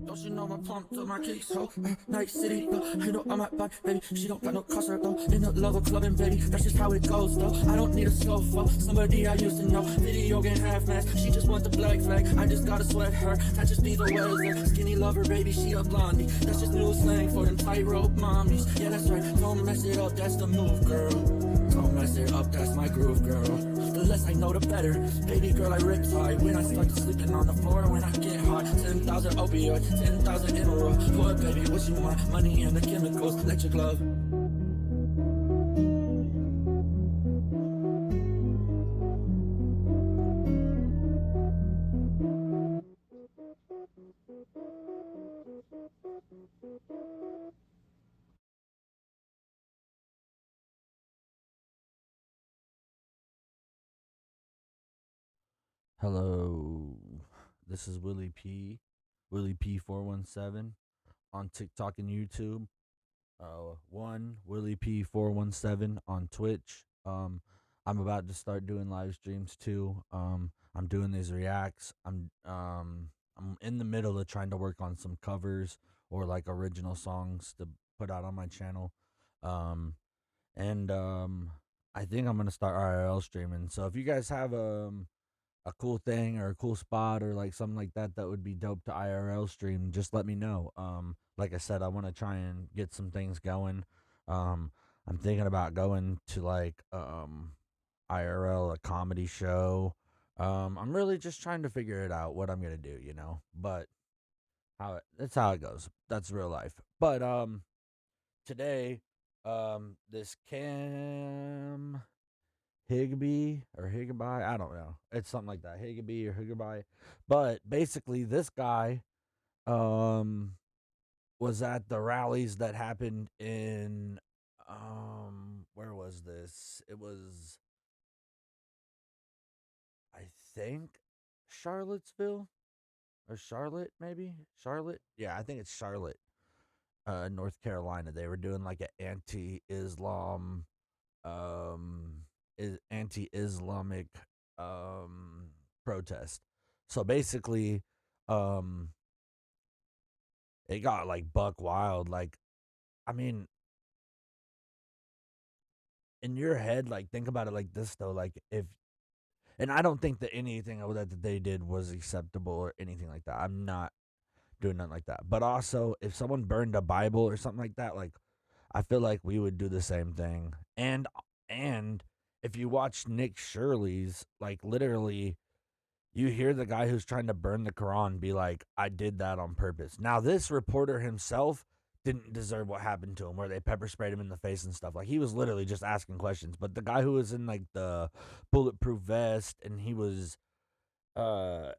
Don't you know my pump to my kicks, so Night City, you know I'm at back, baby. She don't got no customer though. In the love of clubbing, baby. That's just how it goes, though. I don't need a sofa. Somebody I used to know. Video game half mask. She just wants the black flag. I just gotta sweat her. That just be the weather. Skinny lover, baby. She a blondie. That's just new slang for them tightrope mommies. Yeah, that's right. Don't mess it up. That's the move, girl. Don't mess it up. That's my groove, girl. The less I know, the better. Baby girl, I rip high. When I start sleeping on the floor, when I get hot. 10,000 opioids. 10,000 in a row. Boy, baby, what you want? Money and the chemicals. Let your glove. Hello, this is Willy P 417 on TikTok and YouTube. One Willy P 417 on Twitch. I'm about to start doing live streams too. I'm doing these reacts. I'm in the middle of trying to work on some covers or like original songs to put out on my channel. Um, and I think I'm gonna start IRL streaming. So if you guys have a cool thing or a cool spot or like something like that that would be dope to IRL stream, just let me know. Like I said, I want to try and get some things going. Um, I'm thinking about going to like IRL a comedy show. I'm really just trying to figure it out what I'm gonna do, you know. But that's how it goes. That's real life. But today, this Higby or Higby, I don't know. It's something like that. Higby or Higby. But basically this guy um was at the rallies that happened in where was this? It was, I think, Charlottesville or Charlotte maybe? Charlotte? Yeah, I think it's Charlotte. North Carolina. They were doing like an anti-Islam is anti-Islamic um protest. So basically, um it got like buck wild. Like, I mean, in your head, like think about it like this though. Like if and I don't think that anything of that they did was acceptable or anything like that. I'm not doing nothing like that. But also if someone burned a Bible or something like that, like I feel like we would do the same thing. And if you watch Nick Shirley's, like literally you hear the guy who's trying to burn the Quran be like, I did that on purpose. Now, this reporter himself didn't deserve what happened to him, where they pepper sprayed him in the face and stuff. Like, he was literally just asking questions. But the guy who was in, like, the bulletproof vest and he was, uh,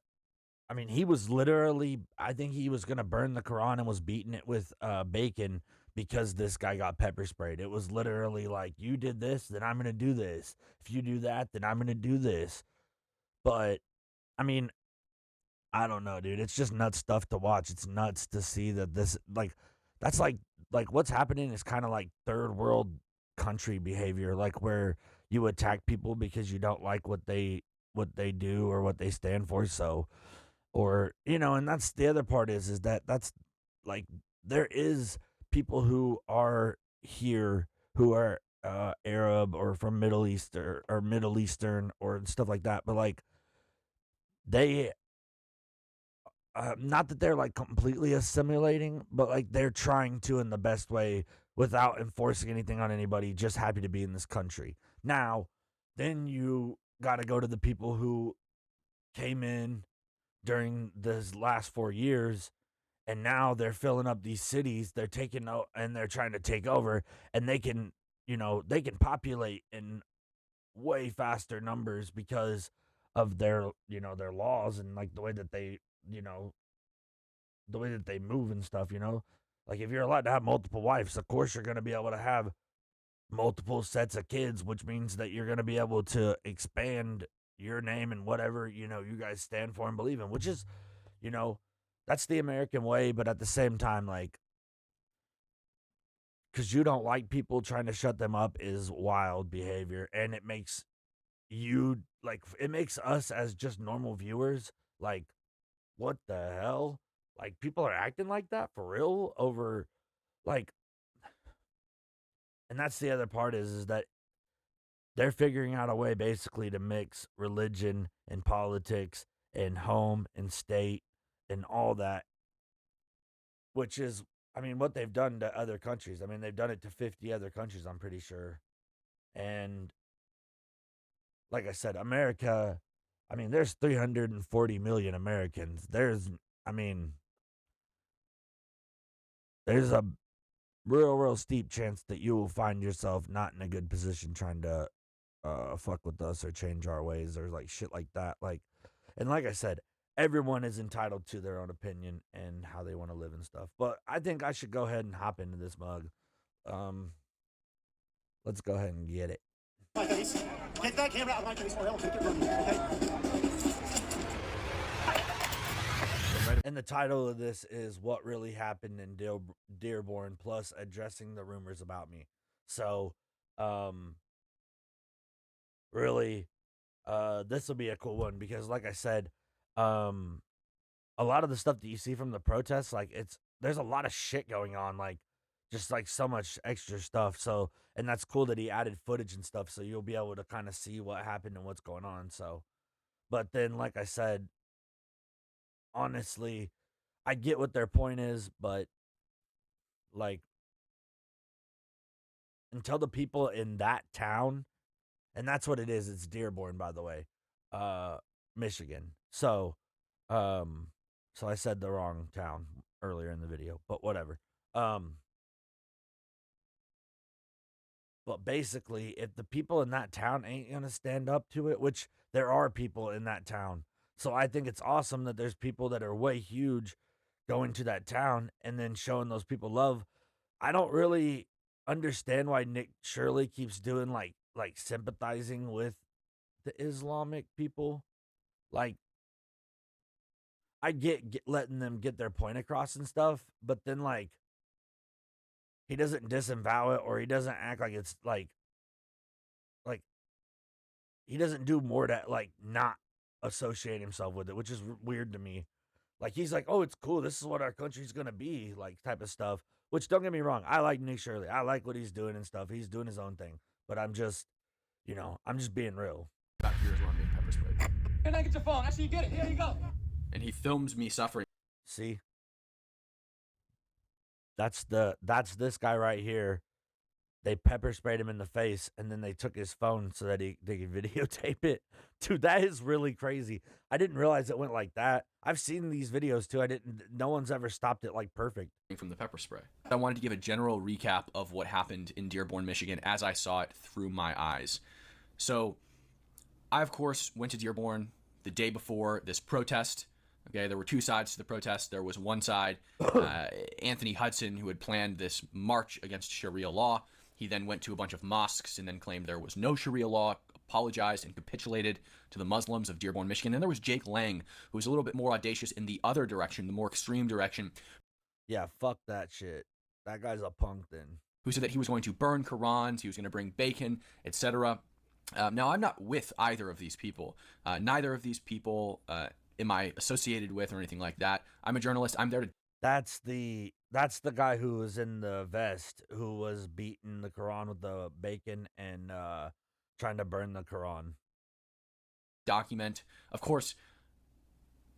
I mean, he was literally, I think he was going to burn the Quran and was beating it with bacon because this guy got pepper sprayed. It was literally like, you did this, then I'm going to do this. If you do that, then I'm going to do this. But, I mean, I don't know, dude. It's just nuts stuff to watch. It's nuts to see that this that's like what's happening is kind of like third world country behavior, like where you attack people because you don't like what they do or what they stand for. So, or and that's the other part is that that's like there is people who are here who are Arab or from Middle East or Middle Eastern or stuff like that, but like they not that they're like completely assimilating, but like they're trying to in the best way without enforcing anything on anybody, just happy to be in this country. Now, then you got to go to the people who came in during this last 4 years and now they're filling up these cities, they're taking out and they're trying to take over and they can populate in way faster numbers because of their laws and like you know the way that they move and stuff. Like if you're allowed to have multiple wives, of course you're going to be able to have multiple sets of kids, which means that you're going to be able to expand your name and whatever, you guys stand for and believe in, which is, you know, that's the American way, but at the same time, like, because you don't like people trying to shut them up is wild behavior. And it makes it makes us as just normal viewers like, what the hell? Like, people are acting like that for real over, like, and that's the other part is that they're figuring out a way basically to mix religion and politics and home and state and all that, which is, I mean, what they've done to other countries. I mean, they've done it to 50 other countries, I'm pretty sure. And like I said, America, I mean, there's 340 million Americans. I mean, there's a real steep chance that you will find yourself not in a good position trying to fuck with us or change our ways or like shit like that. Like, and like I said, everyone is entitled to their own opinion and how they want to live and stuff. But I think I should go ahead and hop into this mug. Let's go ahead and get it. My face. Get that camera out of my face or I'll take it from you, okay? And the title of this is What Really Happened in Dearborn, plus addressing the rumors about me. So, really, this will be a cool one because, like I said, a lot of the stuff that you see from the protests, like there's a lot of shit going on, like just like so much extra stuff. So, and that's cool that he added footage and stuff, so you'll be able to kind of see what happened and what's going on. So, but then, like I said, honestly, I get what their point is, but like until the people in that town, and that's what it is, it's Dearborn, by the way, Michigan. So I said the wrong town earlier in the video, but whatever. But basically, if the people in that town ain't gonna stand up to it, which there are people in that town, so I think it's awesome that there's people that are way huge going to that town and then showing those people love. I don't really understand why Nick Shirley keeps doing like sympathizing with the Islamic people. Like, I get letting them get their point across and stuff, but then like he doesn't disavow it or he doesn't act like it's like he doesn't do more to like not associate himself with it, which is weird to me. Like, he's like, oh, it's cool, this is what our country's gonna be, like, type of stuff. Which, don't get me wrong, I like Nick Shirley. I like what he's doing and stuff. He's doing his own thing. But I'm just, I'm just being real. Back years while I'm being pepper sprayed. And I get your phone. Actually, you get it. Here you go. And he films me suffering. See? That's this guy right here. They pepper sprayed him in the face, and then they took his phone so that they could videotape it. Dude, that is really crazy. I didn't realize it went like that. I've seen these videos too. No one's ever stopped it like perfect. From the pepper spray. I wanted to give a general recap of what happened in Dearborn, Michigan as I saw it through my eyes. So, I, of course, went to Dearborn the day before this protest. Okay, there were two sides to the protest. There was one side, Anthony Hudson, who had planned this march against Sharia law. He then went to a bunch of mosques and then claimed there was no Sharia law, apologized and capitulated to the Muslims of Dearborn, Michigan. And there was Jake Lang, who was a little bit more audacious in the other direction, the more extreme direction. Yeah, fuck that shit. That guy's a punk then. Who said that he was going to burn Qurans, he was going to bring bacon, etc. Now, I'm not with either of these people. Neither of these people am I associated with or anything like that. I'm a journalist. I'm there to... That's the guy who was in the vest who was beating the Quran with the bacon and trying to burn the Quran. Document. Of course,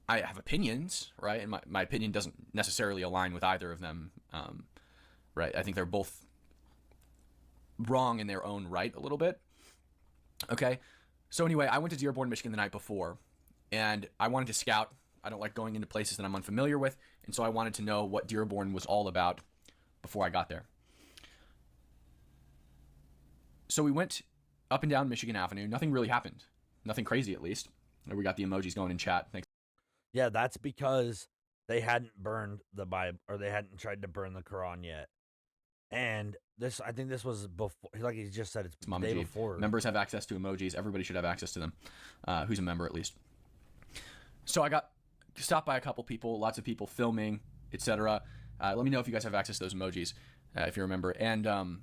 I have opinions, right? And my opinion doesn't necessarily align with either of them, right? I think they're both wrong in their own right a little bit. Okay? So anyway, I went to Dearborn, Michigan the night before, and I wanted to scout. I don't like going into places that I'm unfamiliar with, and so I wanted to know what Dearborn was all about before I got there. So we went up and down Michigan Avenue. Nothing really happened. Nothing crazy, at least. We got the emojis going in chat. Thanks. Yeah, that's because they hadn't burned the Bible, or they hadn't tried to burn the Quran yet. And I think this was before, like he just said, it's the day before. Members have access to emojis. Everybody should have access to them, who's a member at least. So I got stopped by a couple people, lots of people filming, etc. Let me know if you guys have access to those emojis, if you remember. And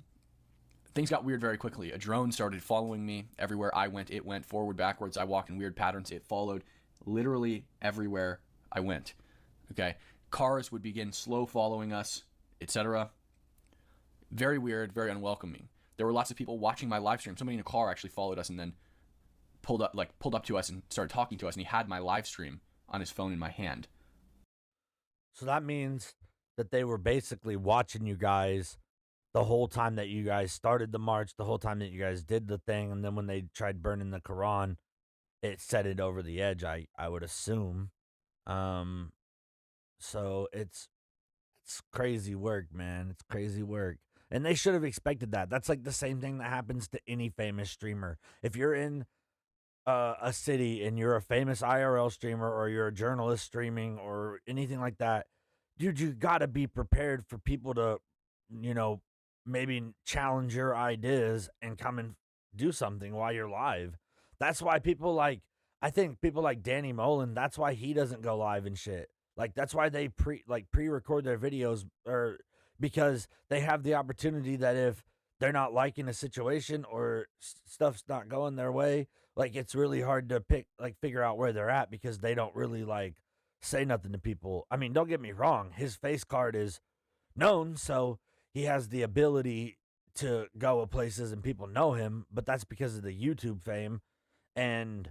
things got weird very quickly. A drone started following me everywhere I went. It went forward, backwards. I walked in weird patterns. It followed literally everywhere I went. Okay. Cars would begin slow following us, etc. Very weird, very unwelcoming. There were lots of people watching my live stream. Somebody in a car actually followed us and then pulled up to us and started talking to us, and he had my live stream on his phone in my hand. So that means that they were basically watching you guys the whole time that you guys started the march, the whole time that you guys did the thing, and then when they tried burning the Quran, it set it over the edge, I would assume. So it's crazy work, man. It's crazy work. And they should have expected that. That's like the same thing that happens to any famous streamer. If you're in a city and you're a famous IRL streamer or you're a journalist streaming or anything like that, dude, you got to be prepared for people to, maybe challenge your ideas and come and do something while you're live. That's why I think people like Danny Mullen, that's why he doesn't go live and shit. Like, that's why they pre-record their videos, or because they have the opportunity that if they're not liking a situation or stuff's not going their way, like, it's really hard to figure out where they're at because they don't really say nothing to people. I mean, don't get me wrong, his face card is known, so he has the ability to go places and people know him, but that's because of the YouTube fame. And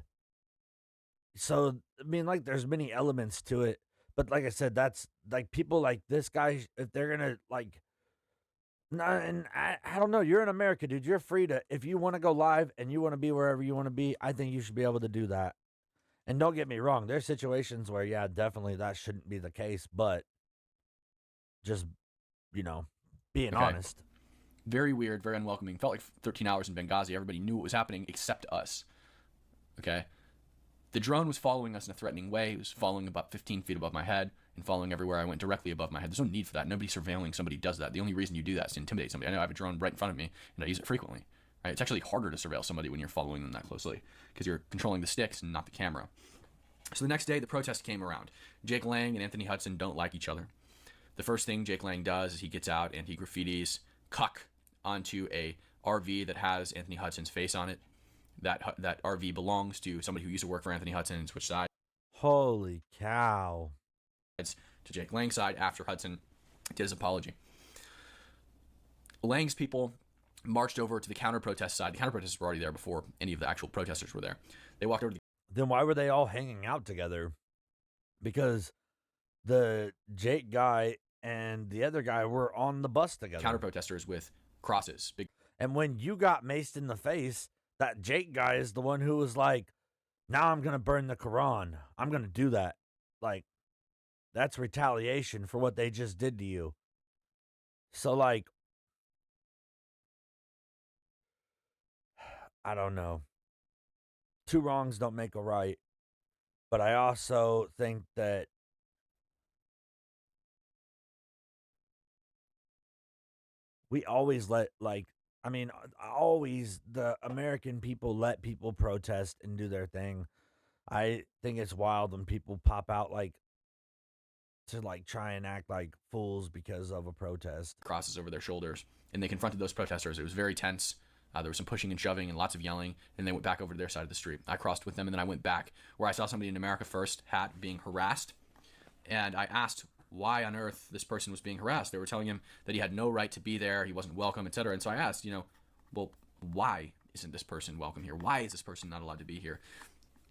so, I mean, there's many elements to it, but like I said, that's people like this guy, if they're gonna and I don't know, you're in America, dude. You're free to, if you want to go live and you want to be wherever you want to be, I think you should be able to do that. And don't get me wrong, there's situations where, yeah, definitely that shouldn't be the case, but just, being honest. Very weird, very unwelcoming. Felt like 13 hours in Benghazi. Everybody knew what was happening except us. Okay? The drone was following us in a threatening way. It was following about 15 feet above my head and following everywhere I went directly above my head. There's no need for that. Nobody's surveilling somebody who does that. The only reason you do that is to intimidate somebody. I know I have a drone right in front of me, and I use it frequently. Right? It's actually harder to surveil somebody when you're following them that closely because you're controlling the sticks and not the camera. So the next day, the protest came around. Jake Lang and Anthony Hudson don't like each other. The first thing Jake Lang does is he gets out and he graffitis "cuck" onto a RV that has Anthony Hudson's face on it. That RV belongs to somebody who used to work for Anthony Hudson and switched sides. Holy cow. It's to Jake Lang's side after Hudson did his apology. Lang's people marched over to the counter-protest side. The counter-protesters were already there before any of the actual protesters were there. They walked over to Then why were they all hanging out together? Because the Jake guy and the other guy were on the bus together. counter-protesters with crosses. And when you got maced in the face, that Jake guy is the one who was like, now I'm going to burn the Quran. I'm going to do that. That's retaliation for what they just did to you. So, I don't know. Two wrongs don't make a right. But I also think that we always always the American people let people protest and do their thing. I think it's wild when people pop out to try and act like fools because of a protest. Crosses over their shoulders, and they confronted those protesters. It was very tense. There was some pushing and shoving and lots of yelling, and they went back over to their side of the street. I crossed with them, and then I went back where I saw somebody in America First hat being harassed, and I asked why on earth this person was being harassed. They were telling him that he had no right to be there, he wasn't welcome, etc. And so I asked, well, why isn't this person welcome here? Why is this person not allowed to be here?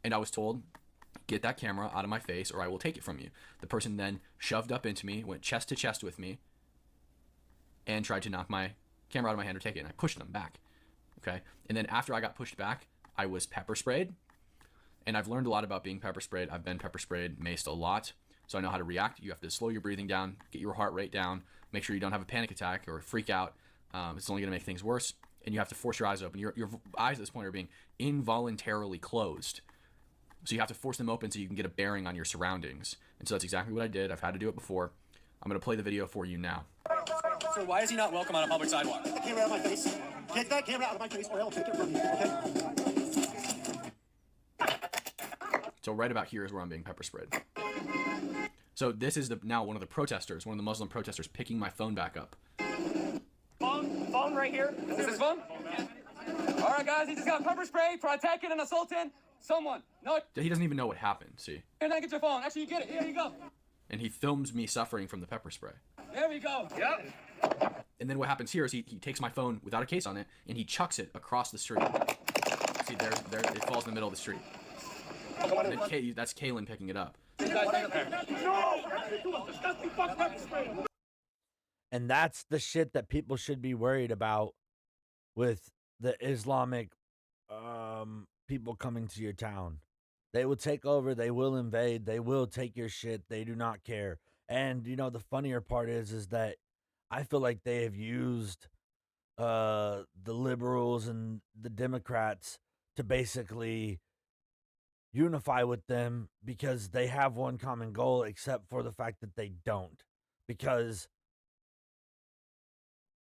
And I was told, get that camera out of my face or I will take it from you. The person then shoved up into me, went chest to chest with me, and tried to knock my camera out of my hand or take it, and I pushed them back. Okay? And then after I got pushed back, I was pepper sprayed, and I've learned a lot about being pepper sprayed. I've been pepper sprayed, maced a lot, so I know how to react. You have to slow your breathing down, get your heart rate down, make sure you don't have a panic attack or freak out. It's only going to make things worse, and you have to force your eyes open. Your eyes at this point are being involuntarily closed, so you have to force them open so you can get a bearing on your surroundings. And so that's exactly what I did. I've had to do it before. I'm going to play the video for you now. So why is he not welcome on a public sidewalk? Get the camera out of my face. Get that camera out of my face or I will take it from you, okay? So right about here is where I'm being pepper sprayed. So this is now one of the protesters, one of the Muslim protesters, picking my phone back up. Phone right here. Is this his phone? All right, guys, he just got pepper sprayed for attacking and assaulting someone. No, He doesn't even know what happened, see? you're not get your phone. Actually, you get it. Here you go. And he films me suffering from the pepper spray. There we go. Yep. And then what happens here is he takes my phone without a case on it and he chucks it across the street. See, there it falls in the middle of the street. And then that's Kaylin picking it up. And that's the shit that people should be worried about with the Islamic people coming to your town. They will take over, they will invade, they will take your shit, they do not care. And you know the funnier part is that I feel like they have used the liberals and the Democrats to basically unify with them because they have one common goal, except for the fact that they don't. Because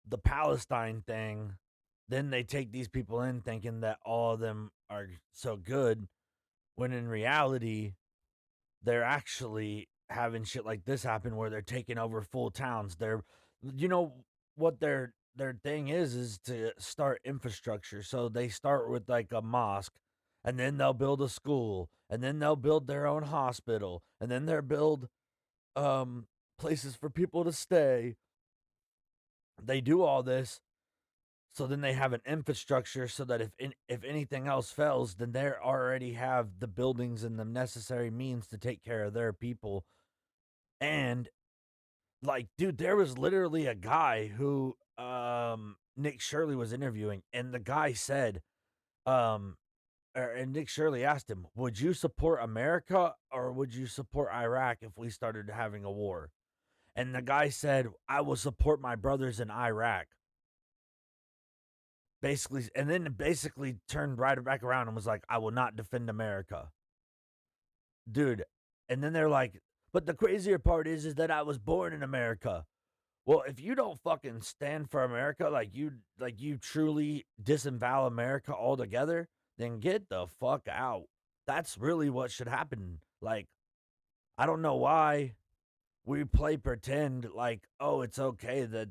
the Palestine thing, then they take these people in thinking that all of them are so good, when in reality, they're actually having shit like this happen where they're taking over full towns. They're, you know, what their thing is to start infrastructure. So they start with like a mosque, and then they'll build a school, and then they'll build their own hospital, and then they'll build places for people to stay. They do all this, so then they have an infrastructure so that if anything else fails, then they already have the buildings and the necessary means to take care of their people. And like, dude, there was literally a guy who Nick Shirley was interviewing, and the guy said, and Nick Shirley asked him, would you support America or would you support Iraq if we started having a war? And the guy said, I will support my brothers in Iraq. Basically, and then basically turned right back around and was like, I will not defend America. Dude. And then they're like, but the crazier part is that I was born in America. Well, if you don't fucking stand for America, like you truly disavow America altogether, then get the fuck out. That's really what should happen. Like, I don't know why we play pretend like, oh, it's okay that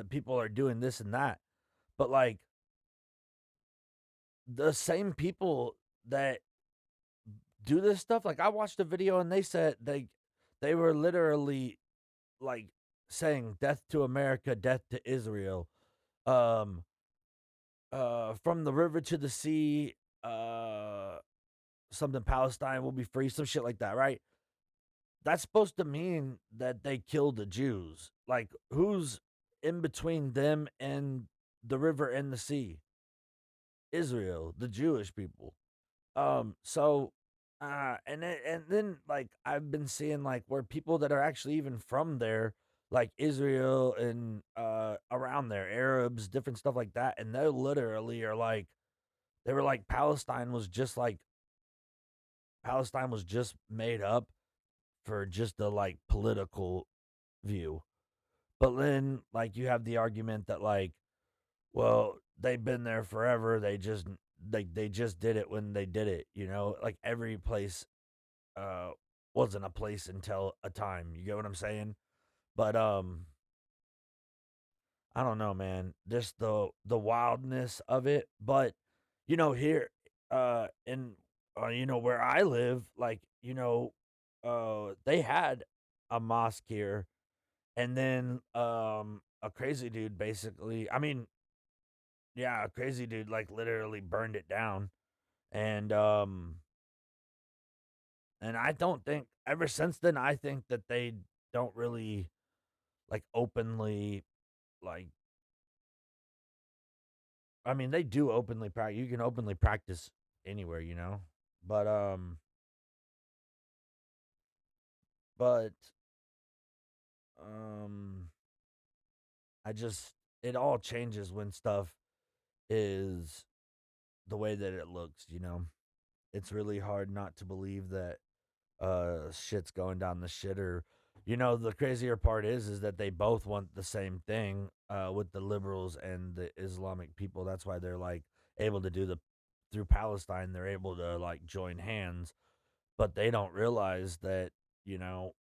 people are doing this and that. But like, the same people that do this stuff, like I watched a video and they said they were literally like saying death to America, death to Israel. From the river to the sea, something Palestine will be free, some shit like that, right? That's supposed to mean that they killed the Jews. Like, who's in between them and the river and the sea? Israel, the Jewish people. And then like I've been seeing like where people that are actually even from there, like Israel and around there, Arabs, different stuff like that, and they literally are like, they were like Palestine was just made up for just a like political view. But then like you have the argument that like, well, they've been there forever. They just did it when they did it, you know? Like every place wasn't a place until a time. You get what I'm saying? But I don't know, man. Just the wildness of it. But you know, here in you know, where I live, like, you know, they had a mosque here, and then a crazy dude basically, I mean, yeah, a crazy dude like literally burned it down. And I don't think ever since then I think that they don't really like openly like, I mean, they do openly practice. You can openly practice anywhere, you know. But but um I just, it all changes when stuff is the way that it looks, you know. It's really hard not to believe that shit's going down the shitter. You know, the crazier part is that they both want the same thing with the liberals and the Islamic people. That's why they're like able to do the, through Palestine, they're able to like join hands, but they don't realize that, you know,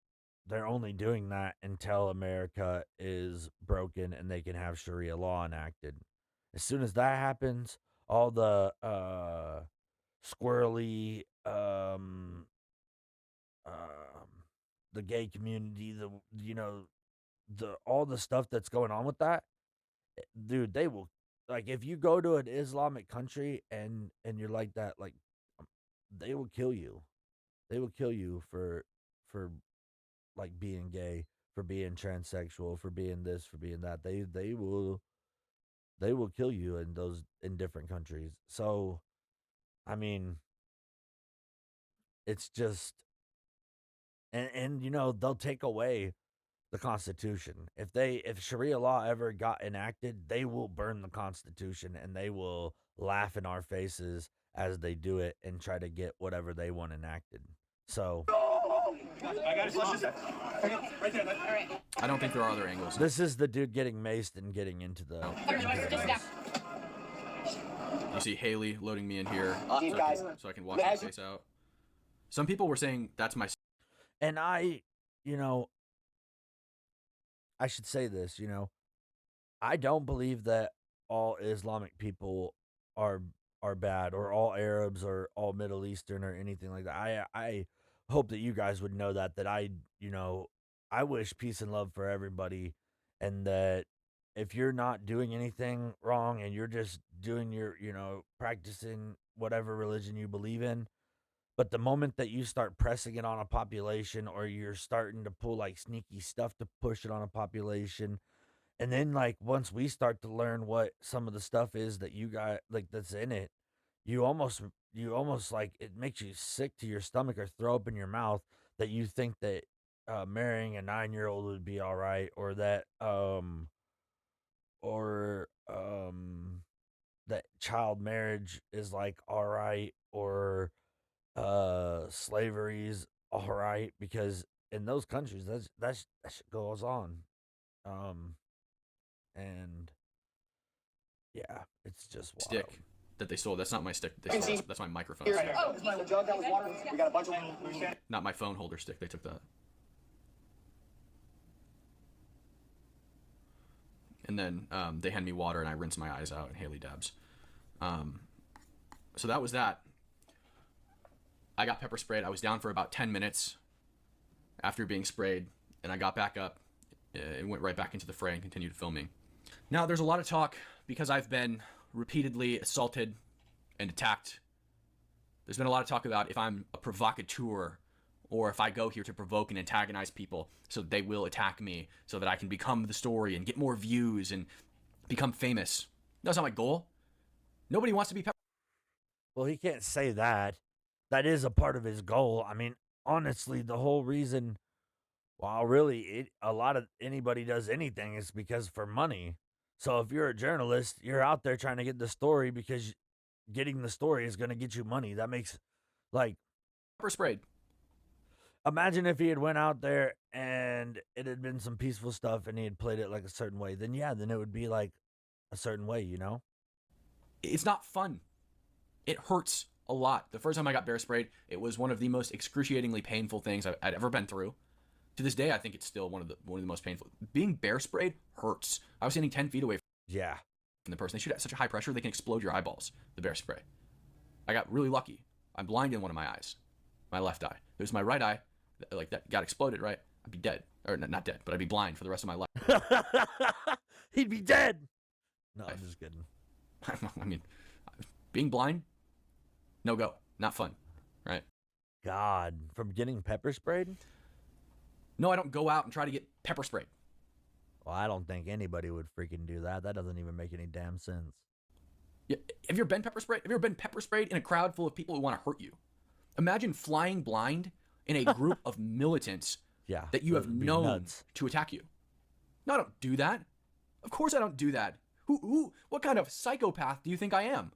they're only doing that until America is broken and they can have Sharia law enacted. As soon as that happens, all the squirrely the gay community, the all the stuff that's going on with that, dude, they will, like, if you go to an Islamic country and you're like that, like, they will kill you. They will kill you for like being gay, for being transsexual, for being this, for being that. They will kill you in different countries. So, I mean, it's just, and they'll take away the Constitution. If Sharia law ever got enacted, they will burn the Constitution and they will laugh in our faces as they do it and try to get whatever they want enacted. So I got it. Let's just right there. All right. I don't think there are other angles. this is the dude getting maced and getting into the. Just stop. You see Haley loading me in here These guys. so I can watch my face out. Some people were saying that's my. And I should say this, I don't believe that all Islamic people are bad, or all Arabs or all Middle Eastern or anything like that. I hope that you guys would know that I wish peace and love for everybody, and that if you're not doing anything wrong and you're just doing your, practicing whatever religion you believe in, but the moment that you start pressing it on a population, or you're starting to pull like sneaky stuff to push it on a population, and then like once we start to learn what some of the stuff is that you got, like, that's in it, you almost like, it makes you sick to your stomach or throw up in your mouth, that you think that marrying a 9-year-old would be all right, or that that child marriage is like all right, or slavery's all right, because in those countries that shit goes on. And yeah, it's just wild. Stick that they stole. That's not my stick. They stole. That's my microphone. Here, right here. This is my jug that was water. We got a bunch of them. Not my phone holder stick. They took that. And then they hand me water and I rinse my eyes out, and Haley dabs. So that was that. I got pepper sprayed. I was down for about 10 minutes after being sprayed, and I got back up and went right back into the fray and continued filming. Now, there's a lot of talk because I've been repeatedly assaulted and attacked. There's been a lot of talk about if I'm a provocateur, or if I go here to provoke and antagonize people so that they will attack me, so that I can become the story and get more views and become famous. That's not my goal. Nobody wants to be Well, he can't say that. That is a part of his goal. I mean, honestly, the whole reason, well, really, a lot of anybody does anything is because for money. So if you're a journalist, you're out there trying to get the story because getting the story is going to get you money. That makes, like, pepper sprayed. Imagine if he had went out there and it had been some peaceful stuff and he had played it like a certain way. Then it would be like a certain way, It's not fun. It hurts a lot. The first time I got bear sprayed, it was one of the most excruciatingly painful things I'd ever been through. To this day, I think it's still one of the most painful. Being bear sprayed hurts. I was standing 10 feet away Yeah. from the person. They shoot at such a high pressure, they can explode your eyeballs, the bear spray. I got really lucky. I'm blind in one of my eyes, my left eye. It was my right eye, like, that got exploded, right? I'd be dead. Or not dead, but I'd be blind for the rest of my life. He'd be dead. No, I'm just kidding. I mean, being blind, no go. Not fun, right? God, from getting pepper sprayed? No, I don't go out and try to get pepper sprayed. Well, I don't think anybody would freaking do that. That doesn't even make any damn sense. Yeah, have you ever been pepper sprayed? Have you ever been pepper sprayed in a crowd full of people who want to hurt you? Imagine flying blind in a group of militants Yeah, that you have would be known nuts. to attack you. No, I don't do that. Of course I don't do that. What kind of psychopath do you think I am?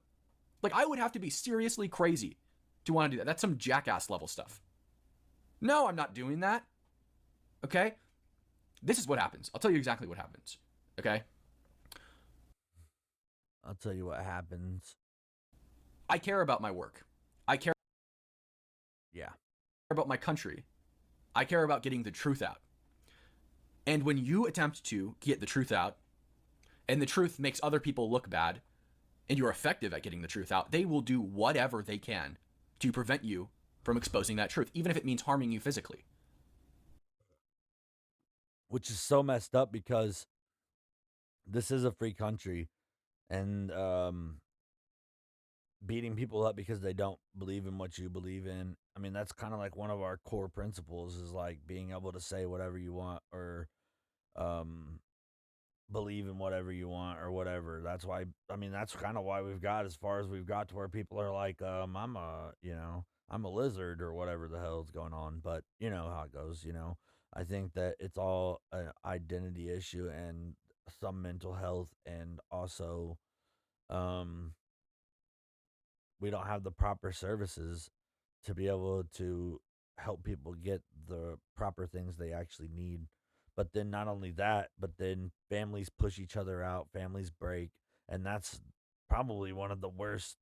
Like, I would have to be seriously crazy to want to do that. That's some jackass level stuff. No, I'm not doing that. Okay? This is what happens. I'll tell you exactly what happens. Okay? I'll tell you what happens. I care about my work. I care Yeah. about my country. I care about getting the truth out. And when you attempt to get the truth out, and the truth makes other people look bad, and you're effective at getting the truth out, they will do whatever they can to prevent you from exposing that truth, even if it means harming you physically. which is so messed up because this is a free country, and beating people up because they don't believe in what you believe in. I mean, that's kind of like one of our core principles is like being able to say whatever you want or um believe in whatever you want or whatever. That's why, I mean, that's kind of why we've got as far as we've got to where people are like, I'm a lizard or whatever the hell's going on. But you know how it goes, you know. I think that it's all an identity issue and some mental health, and also um we don't have the proper services to be able to help people get the proper things they actually need. But then not only that, but then families push each other out, families break, and that's probably one of the worst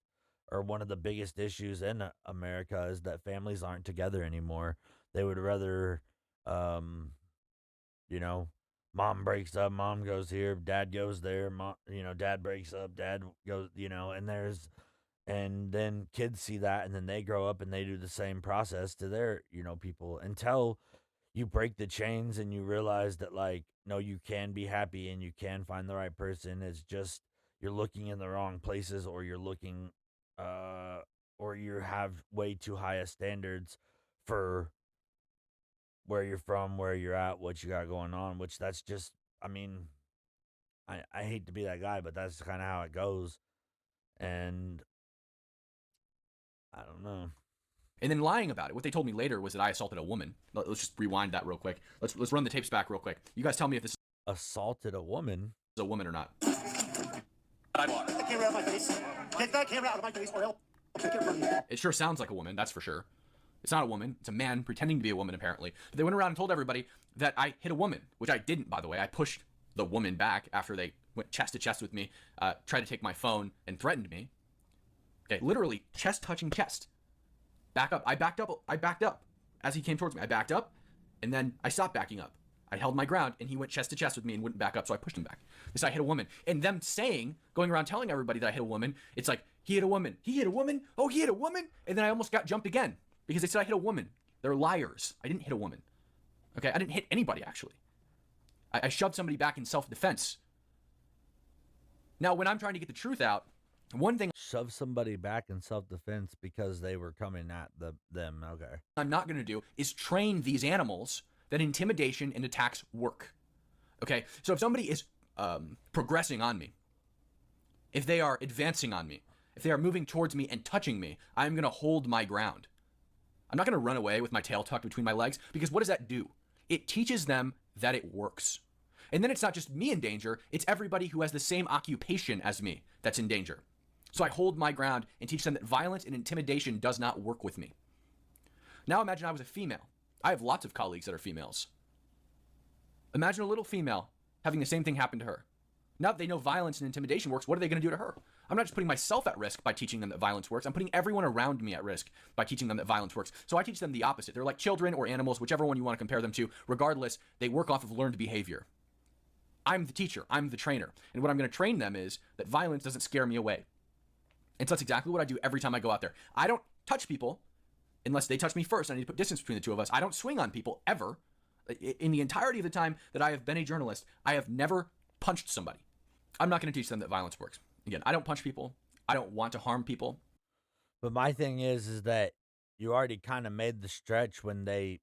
or one of the biggest issues in America is that families aren't together anymore. They would rather um you know, mom breaks up, mom goes here, dad goes there, mom, dad breaks up, dad goes, and then kids see that and then they grow up and they do the same process to their, people until you break the chains and you realize that like no, you can be happy and you can find the right person. It's just you're looking in the wrong places, or you're looking uh or you have way too high a standards for where you're from, where you're at, what you got going on, which that's just, I mean, I hate to be that guy, but that's kind of how it goes. And I don't know. And then lying about it. What they told me later was that I assaulted a woman. Let's just rewind that real quick. Let's run the tapes back real quick. You guys tell me if this is Assaulted a woman? a woman or not. Get the camera out of my face. Get that camera out of my face, or I'll kick it from you. It sure sounds like a woman, that's for sure. It's not a woman. It's a man pretending to be a woman, apparently. But they went around and told everybody that I hit a woman, which I didn't, by the way. I pushed the woman back after they went chest to chest with me, tried to take my phone, and threatened me. Okay, literally chest touching chest. Back up. I backed up. As he came towards me, I backed up, and then I stopped backing up. I held my ground, and he went chest to chest with me and wouldn't back up, so I pushed him back. This I hit a woman. And them going around telling everybody that I hit a woman, it's like, he hit a woman. He hit a woman? Oh, he hit a woman? And then I almost got jumped again because they said I hit a woman. They're liars. I didn't hit a woman. Okay, I didn't hit anybody, actually. I shoved somebody back in self-defense. Now, when I'm trying to get the truth out, one thing Shove somebody back in self-defense because they were coming at them. Okay. I'm not going to do is train these animals that intimidation and attacks work. Okay, so if somebody is progressing on me, if they are advancing on me, if they are moving towards me and touching me, I'm going to hold my ground. I'm not going to run away with my tail tucked between my legs, because what does that do? It teaches them that it works. And then it's not just me in danger, it's everybody who has the same occupation as me that's in danger. So I hold my ground and teach them that violence and intimidation does not work with me. Now imagine I was a female. I have lots of colleagues that are females. Imagine a little female having the same thing happen to her. Now that they know violence and intimidation works, what are they going to do to her? I'm not just putting myself at risk by teaching them that violence works. I'm putting everyone around me at risk by teaching them that violence works. So I teach them the opposite. They're like children or animals, whichever one you want to compare them to. Regardless, they work off of learned behavior. I'm the teacher. I'm the trainer. And what I'm going to train them is that violence doesn't scare me away. And so that's exactly what I do every time I go out there. I don't touch people unless they touch me first. I need to put distance between the two of us. I don't swing on people ever. In the entirety of the time that I have been a journalist, I have never punched somebody. I'm not going to teach them that violence works. Again, I don't punch people. I don't want to harm people. But my thing is that you already kind of made the stretch when they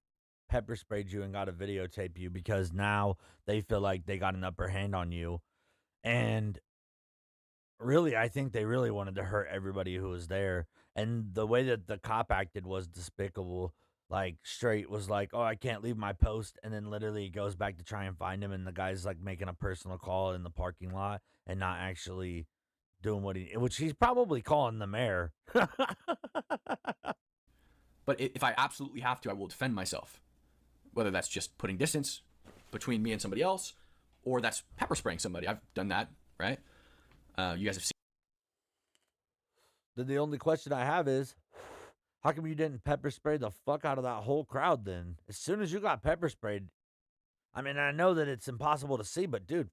pepper sprayed you and got to videotape you, because now they feel like they got an upper hand on you. And really, I think they really wanted to hurt everybody who was there. And the way that the cop acted was despicable. Like, straight was like, oh, I can't leave my post. And then literally goes back to try and find him. And the guy's like making a personal call in the parking lot and not actually doing which he's probably calling the mayor. But if I absolutely have to, I will defend myself. Whether that's just putting distance between me and somebody else, or that's pepper spraying somebody. I've done that, right? You guys have seen. Then the only question I have is, how come you didn't pepper spray the fuck out of that whole crowd then? As soon as you got pepper sprayed, I mean, I know that it's impossible to see, but dude,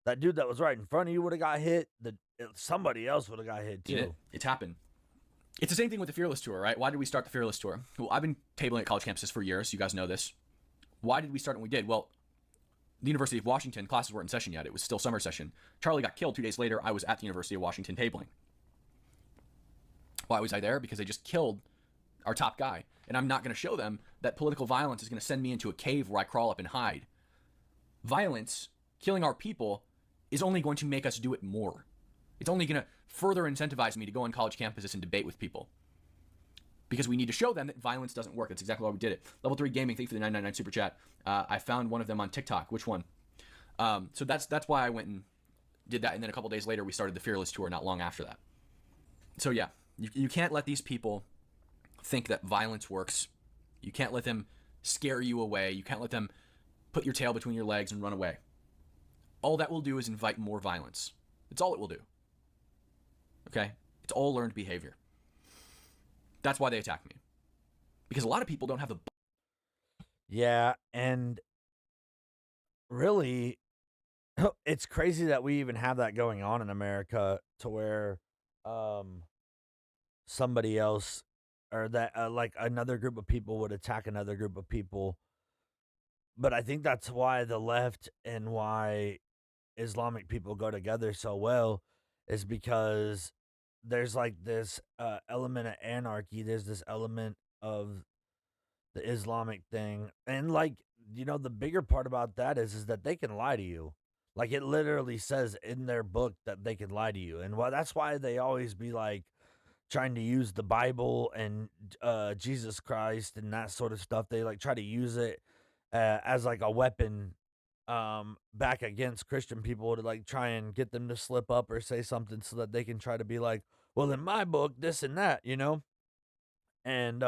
that dude that was right in front of you would have got hit. Somebody else would have got hit too. It's happened. It's the same thing with the Fearless Tour, right? Why did we start the Fearless Tour? Well, I've been tabling at college campuses for years. You guys know this. Why did we start when we did? Well, the University of Washington, classes weren't in session yet. It was still summer session. Charlie got killed 2 days later. I was at the University of Washington tabling. Why was I there? Because they just killed our top guy. And I'm not going to show them that political violence is going to send me into a cave where I crawl up and hide. Violence, killing our people, is only going to make us do it more. It's only going to further incentivize me to go on college campuses and debate with people. Because we need to show them that violence doesn't work. That's exactly why we did it. Level 3 Gaming, thank you for the 999 super chat. I found one of them on TikTok. Which one? So that's why I went and did that. And then a couple days later, we started the Fearless Tour not long after that. So yeah, you can't let these people think that violence works. You can't let them scare you away. You can't let them put your tail between your legs and run away. All that will do is invite more violence. That's all it will do. Okay? It's all learned behavior. That's why they attack me. Because a lot of people don't have the... Yeah, and really, it's crazy that we even have that going on in America to where somebody else or that like another group of people would attack another group of people. But I think that's why the left and why Islamic people go together so well is because there's like this element of anarchy. There's this element of the Islamic thing. And like, you know, the bigger part about that is that they can lie to you. Like it literally says in their book that they can lie to you. And that's why they always be like trying to use the Bible and Jesus Christ and that sort of stuff. They like try to use it as like a weapon back against Christian people to like try and get them to slip up or say something so that they can try to be like, well, in my book, this and that, you know? And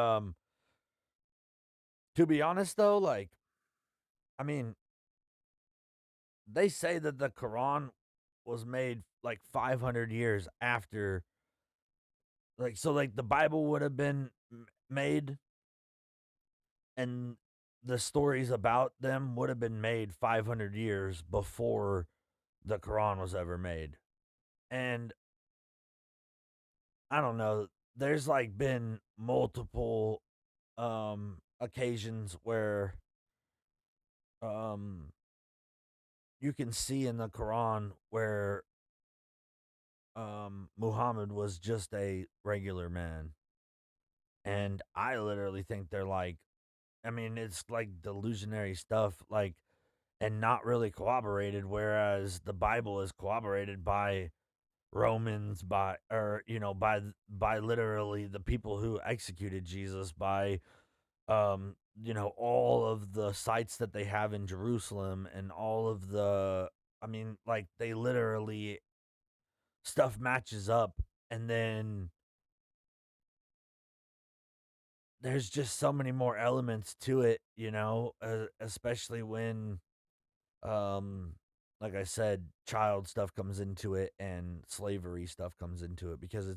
to be honest though, like, I mean, they say that the Quran was made like 500 years after, like, so like the Bible would have been made and the stories about them would have been made 500 years before the Quran was ever made. And I don't know, there's like been multiple occasions where you can see in the Quran where Muhammad was just a regular man. And I literally think they're like, I mean, it's like delusionary stuff, like, and not really corroborated, whereas the Bible is corroborated by Romans, by, or, you know, by literally the people who executed Jesus, by, you know, all of the sites that they have in Jerusalem and all of the, I mean, like, they literally, stuff matches up, and then there's just so many more elements to it, you know, especially when, like I said, child stuff comes into it and slavery stuff comes into it because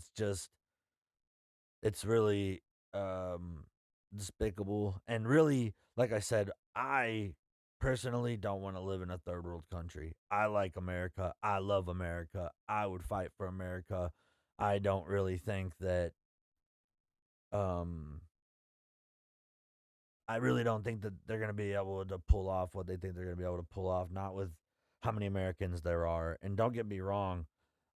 it's really, despicable. And really, like I said, I personally don't want to live in a third world country. I like America. I love America. I would fight for America. I don't really think that, um, I really don't think that they're going to be able to pull off what they think they're going to be able to pull off, not with how many Americans there are. And don't get me wrong,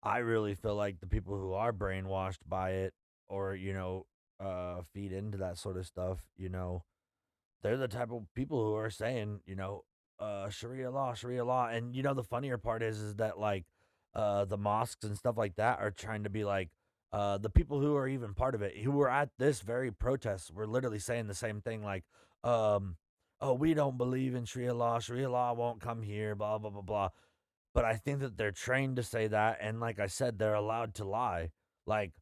I really feel like the people who are brainwashed by it or, you know, feed into that sort of stuff, you know, they're the type of people who are saying, you know, Sharia law, Sharia law. And, you know, the funnier part is that, like, the mosques and stuff like that are trying to be like, the people who are even part of it, who were at this very protest, were literally saying the same thing, like, oh, we don't believe in Sharia law won't come here, blah, blah, blah, blah. But I think that they're trained to say that, and like I said, they're allowed to lie. Like,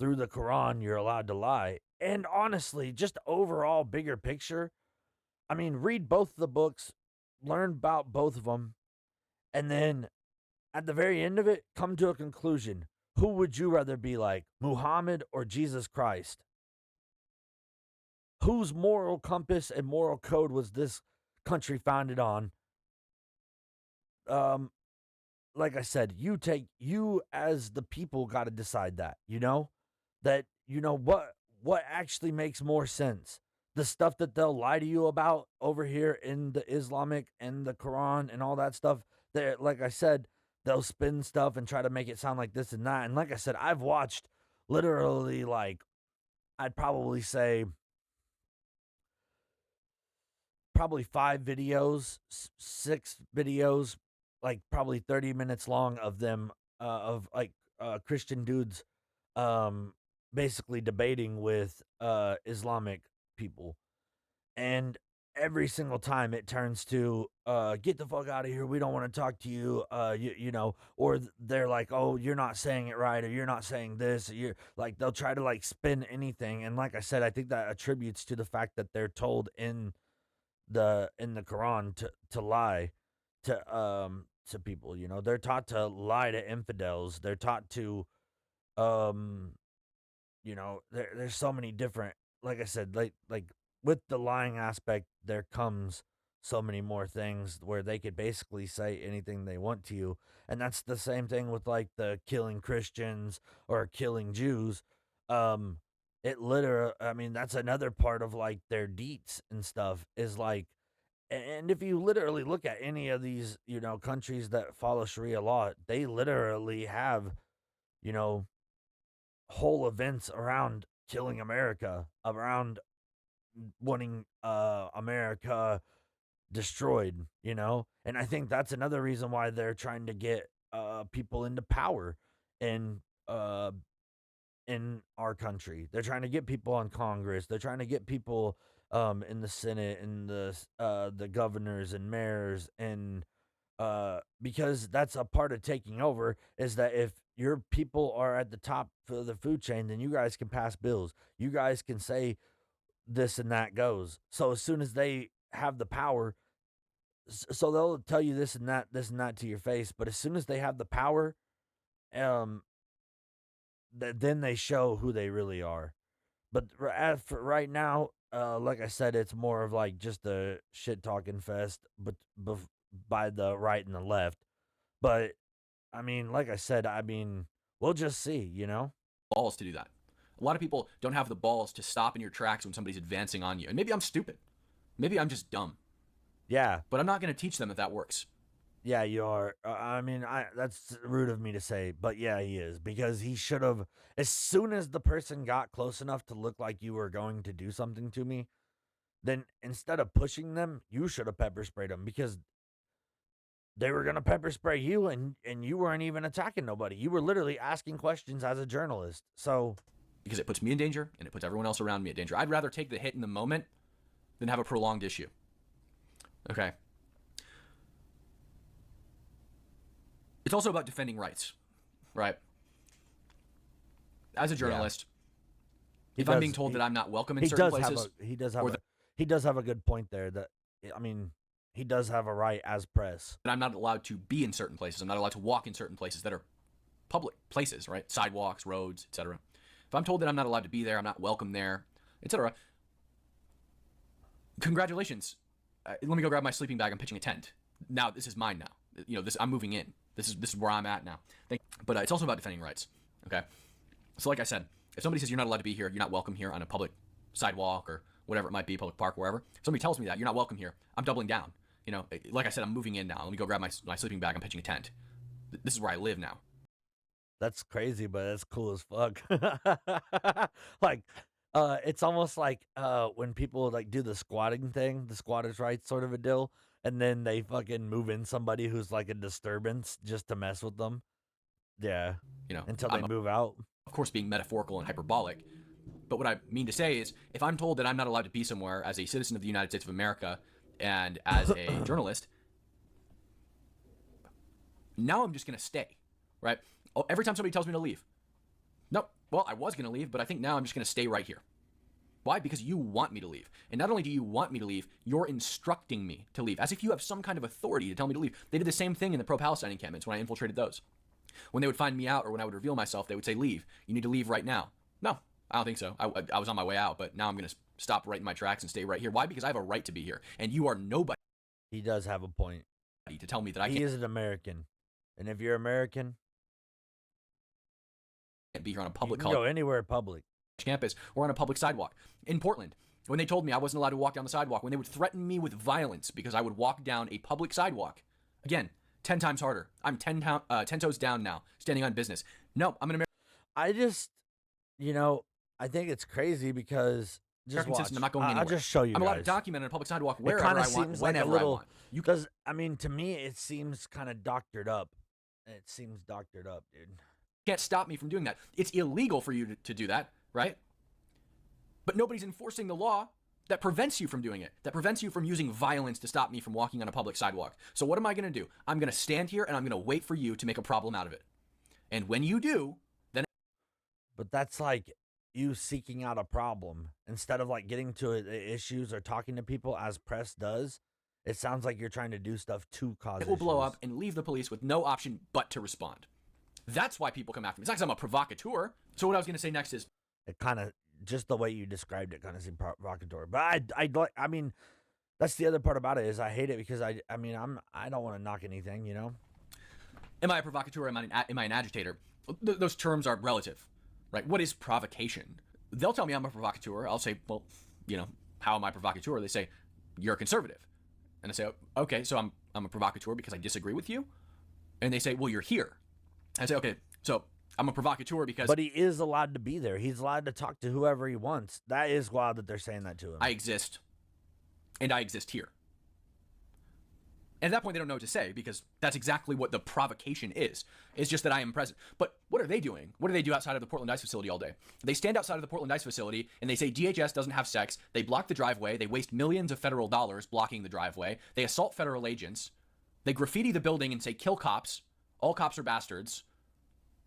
through the Quran, you're allowed to lie. And honestly, just overall bigger picture, I mean, read both the books, learn about both of them, and then at the very end of it, come to a conclusion. Who would you rather be like, Muhammad or Jesus Christ? Whose moral compass and moral code was this country founded on? Like I said, you as the people got to decide that, you know? That, you know, what actually makes more sense? the stuff that they'll lie to you about over here in the Islamic and the Quran and all that stuff, they're, like I said, they'll spin stuff and try to make it sound like this and that. And like I said, I've watched literally, like, I'd probably say probably 5 videos, 6 videos, like probably 30 minutes long of them, of like Christian dudes basically debating with Islamic people. And every single time it turns to get the fuck out of here, we don't want to talk to you, you know, or they're like, oh, you're not saying it right, or you're not saying this, or you're like, they'll try to like spin anything. And like I said, I think that attributes to the fact that they're told in the Quran to lie to people. You know, they're taught to lie to infidels. They're taught to um you know, there's so many different, like I said, like with the lying aspect there comes so many more things where they could basically say anything they want to you. And that's the same thing with like the killing Christians or killing Jews. um it literally, I mean, that's another part of like their deets and stuff, is like, and if you literally look at any of these, you know, countries that follow Sharia law, they literally have, you know, whole events around killing America, around wanting America destroyed, you know? And I think that's another reason why they're trying to get people into power in uh in our country. They're trying to get people on Congress. They're trying to get people in the Senate and the governors and mayors, and because that's a part of taking over, is that if your people are at the top of the food chain, then you guys can pass bills. You guys can say this and that goes. So as soon as they have the power, so they'll tell you this and that to your face. But as soon as they have the power, um, then they show who they really are. But as for right now, like I said, it's more of like just a shit talking fest, but by the right and the left. But I mean, like I said, I mean, we'll just see, you know? Balls to do that. A lot of people don't have the balls to stop in your tracks when somebody's advancing on you. And maybe I'm stupid. Maybe I'm just dumb. Yeah. But I'm not going to teach them that that works. Yeah, you are. I mean, that's rude of me to say, but yeah, he is, because he should have, as soon as the person got close enough to look like you were going to do something to me, then instead of pushing them, you should have pepper sprayed them, because they were going to pepper spray you, and you weren't even attacking nobody. You were literally asking questions as a journalist. So, because it puts me in danger and it puts everyone else around me in danger. I'd rather take the hit in the moment than have a prolonged issue. Okay. It's also about defending rights, right? As a journalist, if I'm being told that I'm not welcome in certain places, he does have a good point there. That, I mean, he does have a right as press. that I'm not allowed to be in certain places, I'm not allowed to walk in certain places that are public places, right? Sidewalks, roads, etc. If I'm told that I'm not allowed to be there, I'm not welcome there, etc. Congratulations. Let me go grab my sleeping bag. I'm pitching a tent. Now this is mine now. You know, I'm moving in. This is where I'm at now. But it's also about defending rights. Okay. So like I said, if somebody says you're not allowed to be here, you're not welcome here on a public sidewalk or whatever it might be, public park, wherever. If somebody tells me that you're not welcome here, I'm doubling down. You know, like I said, I'm moving in now. Let me go grab my sleeping bag. I'm pitching a tent. This is where I live now. That's crazy, but that's cool as fuck. Like, it's almost like when people like do the squatting thing, the squatters' rights sort of a deal, and then they fucking move in somebody who's like a disturbance just to mess with them. Yeah, You know, until they move out. of course, being metaphorical and hyperbolic. But what I mean to say is, if I'm told that I'm not allowed to be somewhere as a citizen of the United States of America and as a journalist, now I'm just going to stay, right? Every time somebody tells me to leave, nope, well, I was going to leave, but I think now I'm just going to stay right here. Why? Because you want me to leave. And not only do you want me to leave, you're instructing me to leave, as if you have some kind of authority to tell me to leave. They did the same thing in the pro-Palestine encampments when I infiltrated those. When they would find me out or when I would reveal myself, they would say, leave. You need to leave right now. No, I don't think so. I was on my way out, but now I'm going to stop right in my tracks and stay right here. Why? Because I have a right to be here. And you are nobody He does have a point. to tell me that I He can't is an American, and if you're American, be here on a you public can go college anywhere public. campus or on a public sidewalk. In Portland, when they told me I wasn't allowed to walk down the sidewalk, when they would threaten me with violence because I would walk down a public sidewalk. Again, 10 times harder. I'm 10 toes down now, standing on business. No, I'm an American I just, I think it's crazy because just watch. citizen. I'm not going I'll anywhere. just show you I'm allowed to guys. document on a public sidewalk It wherever kind I of want, seems like whenever a little, I want. You because I mean, to me, it seems kind of doctored up. It seems doctored up, dude. can't stop me from doing that. It's illegal for you to do that, right? But nobody's enforcing the law that prevents you from doing it, that prevents you from using violence to stop me from walking on a public sidewalk. So what am I going to do? I'm going to stand here and I'm going to wait for you to make a problem out of it. And when you do, then... But that's like you seeking out a problem instead of like getting to issues or talking to people as press does. It sounds like you're trying to do stuff to cause it will blow issues. up and leave the police with no option but to respond. That's why people come after me. It's not because I'm a provocateur. So what I was going to say next is... It kind of, just the way you described it kind of seemed provocateur. But I mean, that's the other part about it is I hate it because I don't want to knock anything, Am I a provocateur? Am I an agitator? Those terms are relative, right? What is provocation? They'll tell me I'm a provocateur. I'll say, well, how am I a provocateur? They say, you're a conservative. And I say, okay, so I'm a provocateur because I disagree with you. And they say, well, you're here. I say, okay, so I'm a provocateur because... But he is allowed to be there. He's allowed to talk to whoever he wants. That is wild that they're saying that to him. I exist. And I exist here. And at that point, they don't know what to say because that's exactly what the provocation is. It's just that I am present. But what are they doing? What do they do outside of the Portland Ice facility all day? They stand outside of the Portland Ice facility and they say DHS doesn't have sex. They block the driveway. They waste millions of federal dollars blocking the driveway. They assault federal agents. They graffiti the building and say, kill cops. All cops are bastards.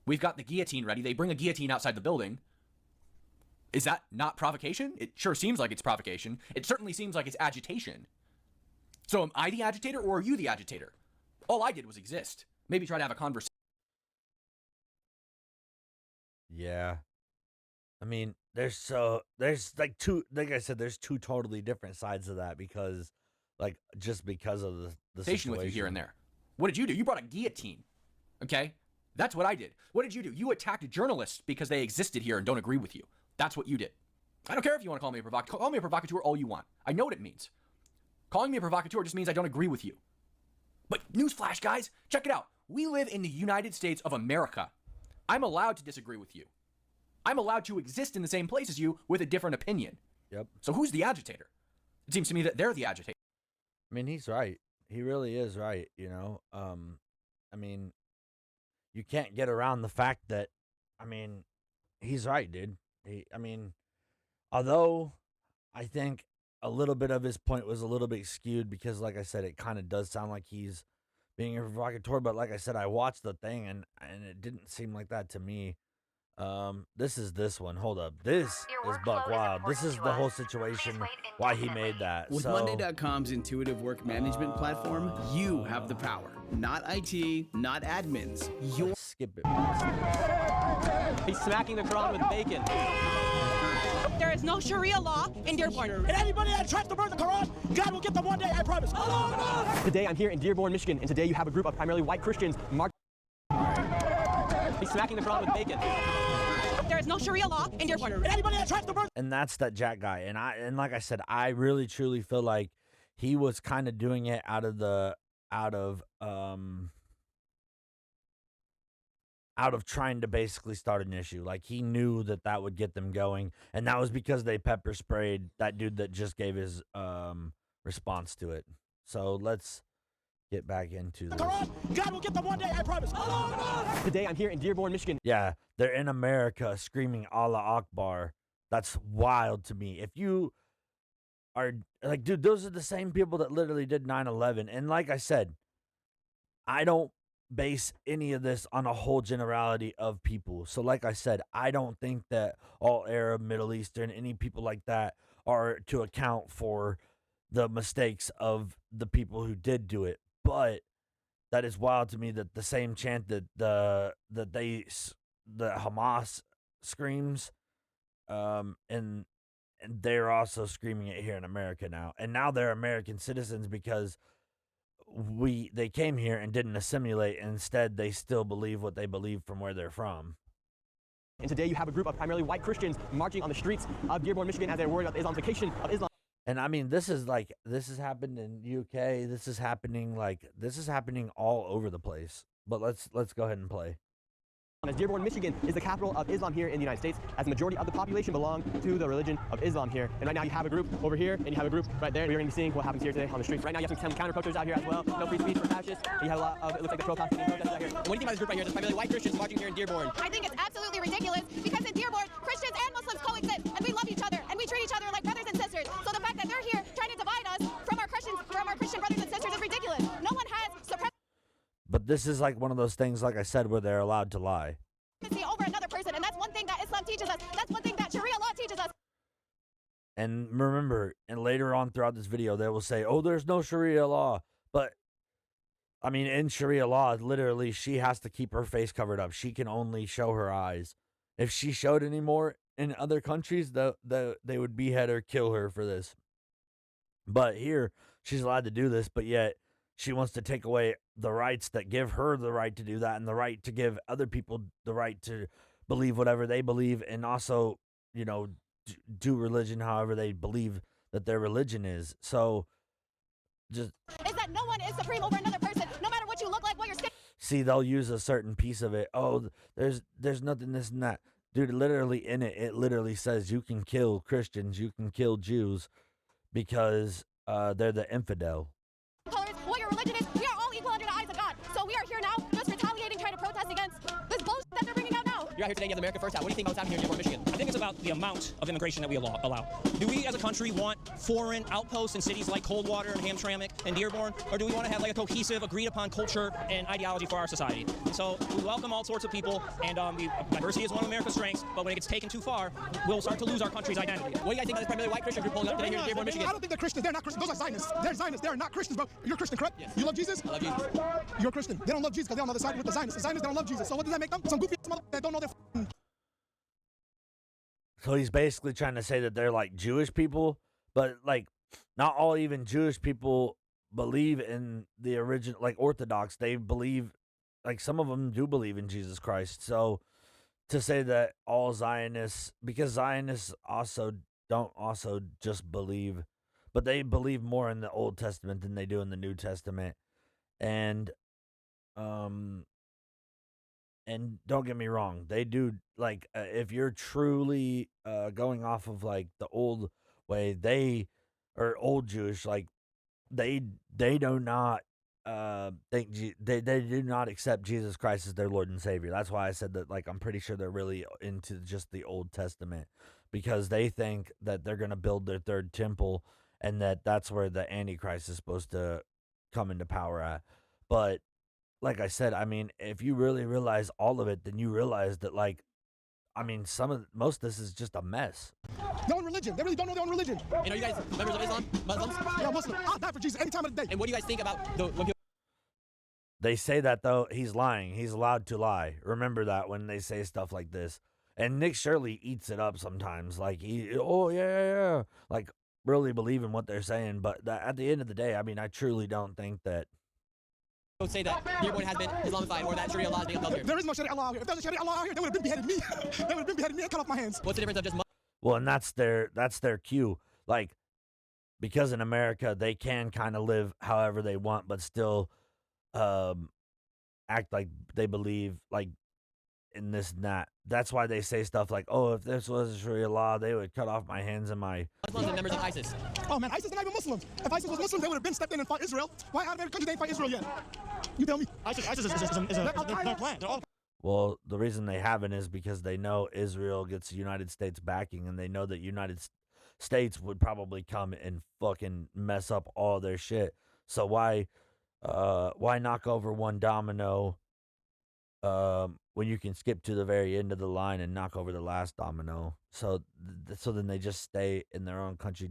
We've got the guillotine ready. They bring a guillotine outside the building. Is that not provocation? It sure seems like it's provocation. It certainly seems like it's agitation. So am I the agitator or are you the agitator? All I did was exist. Maybe try to have a conversation. Yeah. I mean, there's like I said, there's two totally different sides of that because, like, just because of the situation with you here and there. What did you do? You brought a guillotine. Okay? That's what I did. What did you do? You attacked journalists because they existed here and don't agree with you. That's what you did. I don't care if you want to call me a provocateur. Call me a provocateur all you want. I know what it means. Calling me a provocateur just means I don't agree with you. But newsflash, guys, check it out. We live in the United States of America. I'm allowed to disagree with you. I'm allowed to exist in the same place as you with a different opinion. Yep. So who's the agitator? It seems to me that they're the agitator. I mean, he's right. He really is right, I mean, you can't get around the fact that, he's right, dude. Although I think a little bit of his point was a little bit skewed because, like I said, it kind of does sound like he's being a provocateur. But like I said, I watched the thing and it didn't seem like that to me. This is this one. Hold up. This is Buck Wild. This is the whole situation, why he made that. With Monday.com's intuitive work management platform, you have the power. Not IT, not admins. Your skip it. He's smacking the Quran with bacon. There is no Sharia law in Deerborn. And anybody that tries to burn the Quran, God will get them one day, I promise. Today I'm here in Dearborn, Michigan, and today you have a group of primarily white Christians He's smacking the Quran with bacon. There is no Sharia law in Deerborn. And anybody that tries to burn... And that's that Jack guy. And like I said, I really truly feel like he was kind of doing it out of trying to basically start an issue. Like, he knew that would get them going, and that was because they pepper sprayed that dude that just gave his response to it. So let's get back into this. God will get them one day, I promise. Today I'm here in Dearborn, Michigan. Yeah, they're in America screaming Allah Akbar. That's wild to me. If you are like, dude, those are the same people that literally did 9/11. And like I said, I don't base any of this on a whole generality of people. So like I said, I don't think that all Arab, Middle Eastern, any people like that are to account for the mistakes of the people who did do it. But that is wild to me that the same chant that the Hamas screams, and they're also screaming it here in America now. And now they're American citizens because they came here and didn't assimilate. Instead, they still believe what they believe from where they're from. and today you have a group of primarily white Christians marching on the streets of Dearborn, Michigan, as they're worried about the Islamification of Islam. And I mean, this has happened in UK. This is happening all over the place. But let's go ahead and play. As Dearborn, Michigan is the capital of Islam here in the United States, as the majority of the population belong to the religion of Islam here. And right now you have a group over here, and you have a group right there. We're going to be seeing what happens here today on the streets. Right now you have some counter-protesters out here as well. No free speech for fascists. You have a lot of, it looks like the pro-Palestinian protesters out here. And what do you think about this group right here? There's primarily white Christians marching here in Dearborn. I think it's absolutely ridiculous because in Dearborn, Christians and Muslims coexist, and we love each other, and we treat each other like brothers and sisters. So the fact that they're here trying to divide us from our Christian brothers and sisters is ridiculous. No one has supremacy But this is like one of those things, like I said, where they're allowed to lie. over another person, and that's one thing that Islam teaches us. That's one thing that Sharia law teaches us. And remember, and later on throughout this video, they will say, oh, there's no Sharia law. But, I mean, in Sharia law, literally, she has to keep her face covered up. She can only show her eyes. If she showed any more in other countries, they would behead her, kill her for this. But here, she's allowed to do this, but yet she wants to take away the rights that give her the right to do that, and the right to give other people the right to believe whatever they believe, and also, you know, do religion however they believe that their religion is. So, just Is that no one is supreme over another person, no matter what you look like, what your skin. see, they'll use a certain piece of it. Oh, there's nothing this and that. Dude, literally in it, it literally says you can kill Christians, you can kill Jews because they're the infidel. Colors, what your religion is, we are all equal under the eyes of God. So we are here now just retaliating, trying to protest against this bullshit that they're bringing out now. You're out here today, you have the America First hat. What do you think about what's happening here in Dearborn, Michigan? I think it's about the amount of immigration that we allow. Do we as a country want foreign outposts in cities like Coldwater and Hamtramck and Dearborn, or do we want to have like a cohesive, agreed upon culture and ideology for our society? And so we welcome all sorts of people, and diversity is one of America's strengths, but when it gets taken too far, we'll start to lose our country's identity. What do you guys think about this primarily white Christian group pulling up today here in Dearborn, Michigan? I don't think they're Christians. They're not Christians. Those are Zionists. They're Zionists. They're not Christians, bro. You're a Christian, correct? Yes. You love Jesus? I love Jesus. You're a Christian. They don't love Jesus because they're on the other side with the Zionists. The Zionists don't love Jesus. So what does that make them? Some goofy mother that don't know their f***ing. So he's basically trying to say that they're like Jewish people, but like not all even Jewish people believe in the original, like Orthodox. They believe, like some of them do believe in Jesus Christ. So to say that all Zionists, because Zionists also don't also just believe, but they believe more in the Old Testament than they do in the New Testament. And don't get me wrong, they do, like, if you're truly going off of, like, the old way, or old Jewish, like, they do not they do not accept Jesus Christ as their Lord and Savior. That's why I said that, like, I'm pretty sure they're really into just the Old Testament, because they think that they're going to build their third temple, and that's where the Antichrist is supposed to come into power at. But like I said, I mean, if you really realize all of it, then you realize that, like, I mean, most of this is just a mess. Their own religion. They really don't know their own religion. And are you guys members of Islam? Muslims? Yeah, Muslim. I'll die for Jesus any time of the day. And what do you guys think about when people They say that, though, he's lying. He's allowed to lie. Remember that when they say stuff like this. And Nick Shirley eats it up sometimes. Like, yeah. Like, really believe in what they're saying. But at the end of the day, I mean, I truly don't think that. say that Dearborn has been Islamified or that Sharia law is being upheld here? There is no Sharia law out here. If there was a Sharia law out here, they would have been beheaded me. They would have been beheaded me and cut off my hands. What's the difference of just Well, and that's their cue. Like, because in America, they can kind of live however they want, but still act like they believe, like, in this and that. That's why they say stuff like, oh, if this was a Sharia law, they would cut off my hands and my... Muslims and members of ISIS? Oh, man, ISIS is not even Muslim. If ISIS was Muslim, they would have been stepped in and fought Israel. Why out of every country they ain't fight Israel yet? You tell me. ISIS is their plan. Well, the reason they haven't is because they know Israel gets United States backing, and they know that United States would probably come and fucking mess up all their shit. So why knock over one domino when you can skip to the very end of the line and knock over the last domino? So then they just stay in their own country,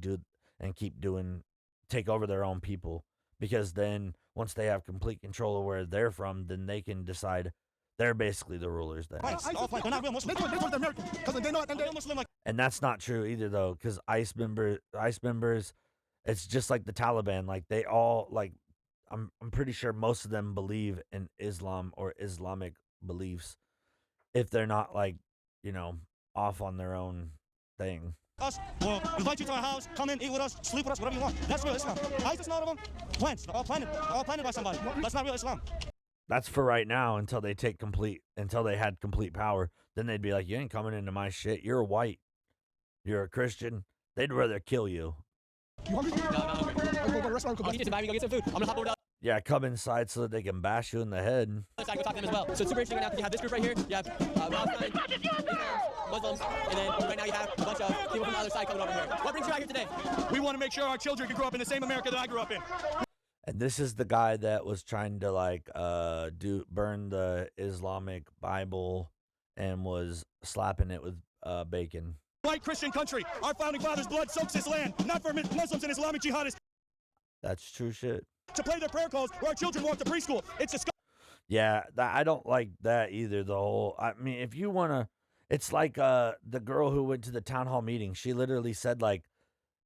take over their own people, because then once they have complete control of where they're from, then they can decide they're basically the rulers then. They're not real Muslims. They thought they're American because they know they're Muslim. Like, And that's not true either, though, because ICE members, it's just like the Taliban. Like, they all, like, I'm pretty sure most of them believe in Islam or Islamic beliefs, if they're not, like, off on their own thing. Us, we'll invite you to our house, come in, eat with us, sleep with us, whatever you want. That's real Islam. ISIS and all of them, plants, all planted by somebody. That's not real Islam. That's for right now until they had complete power. Then they'd be like, you ain't coming into my shit. You're white. You're a Christian. They'd rather kill you. You hungry? No, I'm not hungry. Go to the restaurant. I'll get some food. I'm gonna hop over to Yeah, come inside so that they can bash you in the head. the other side, go talk to them as well. So it's super interesting right now because you have this group right here. You have Muslims, and then right now you have a bunch of people from the other side coming over here. What brings you out here today? We want to make sure our children can grow up in the same America that I grew up in. And this is the guy that was trying to burn the Islamic Bible and was slapping it with bacon. White Christian country. Our founding fathers' blood soaks this land, not for Muslims and Islamic jihadists That's true shit. to play their prayer calls where our children walk to preschool. It's disgusting. Yeah, I don't like that either. I mean, if you want to, it's like the girl who went to the town hall meeting. She literally said, like,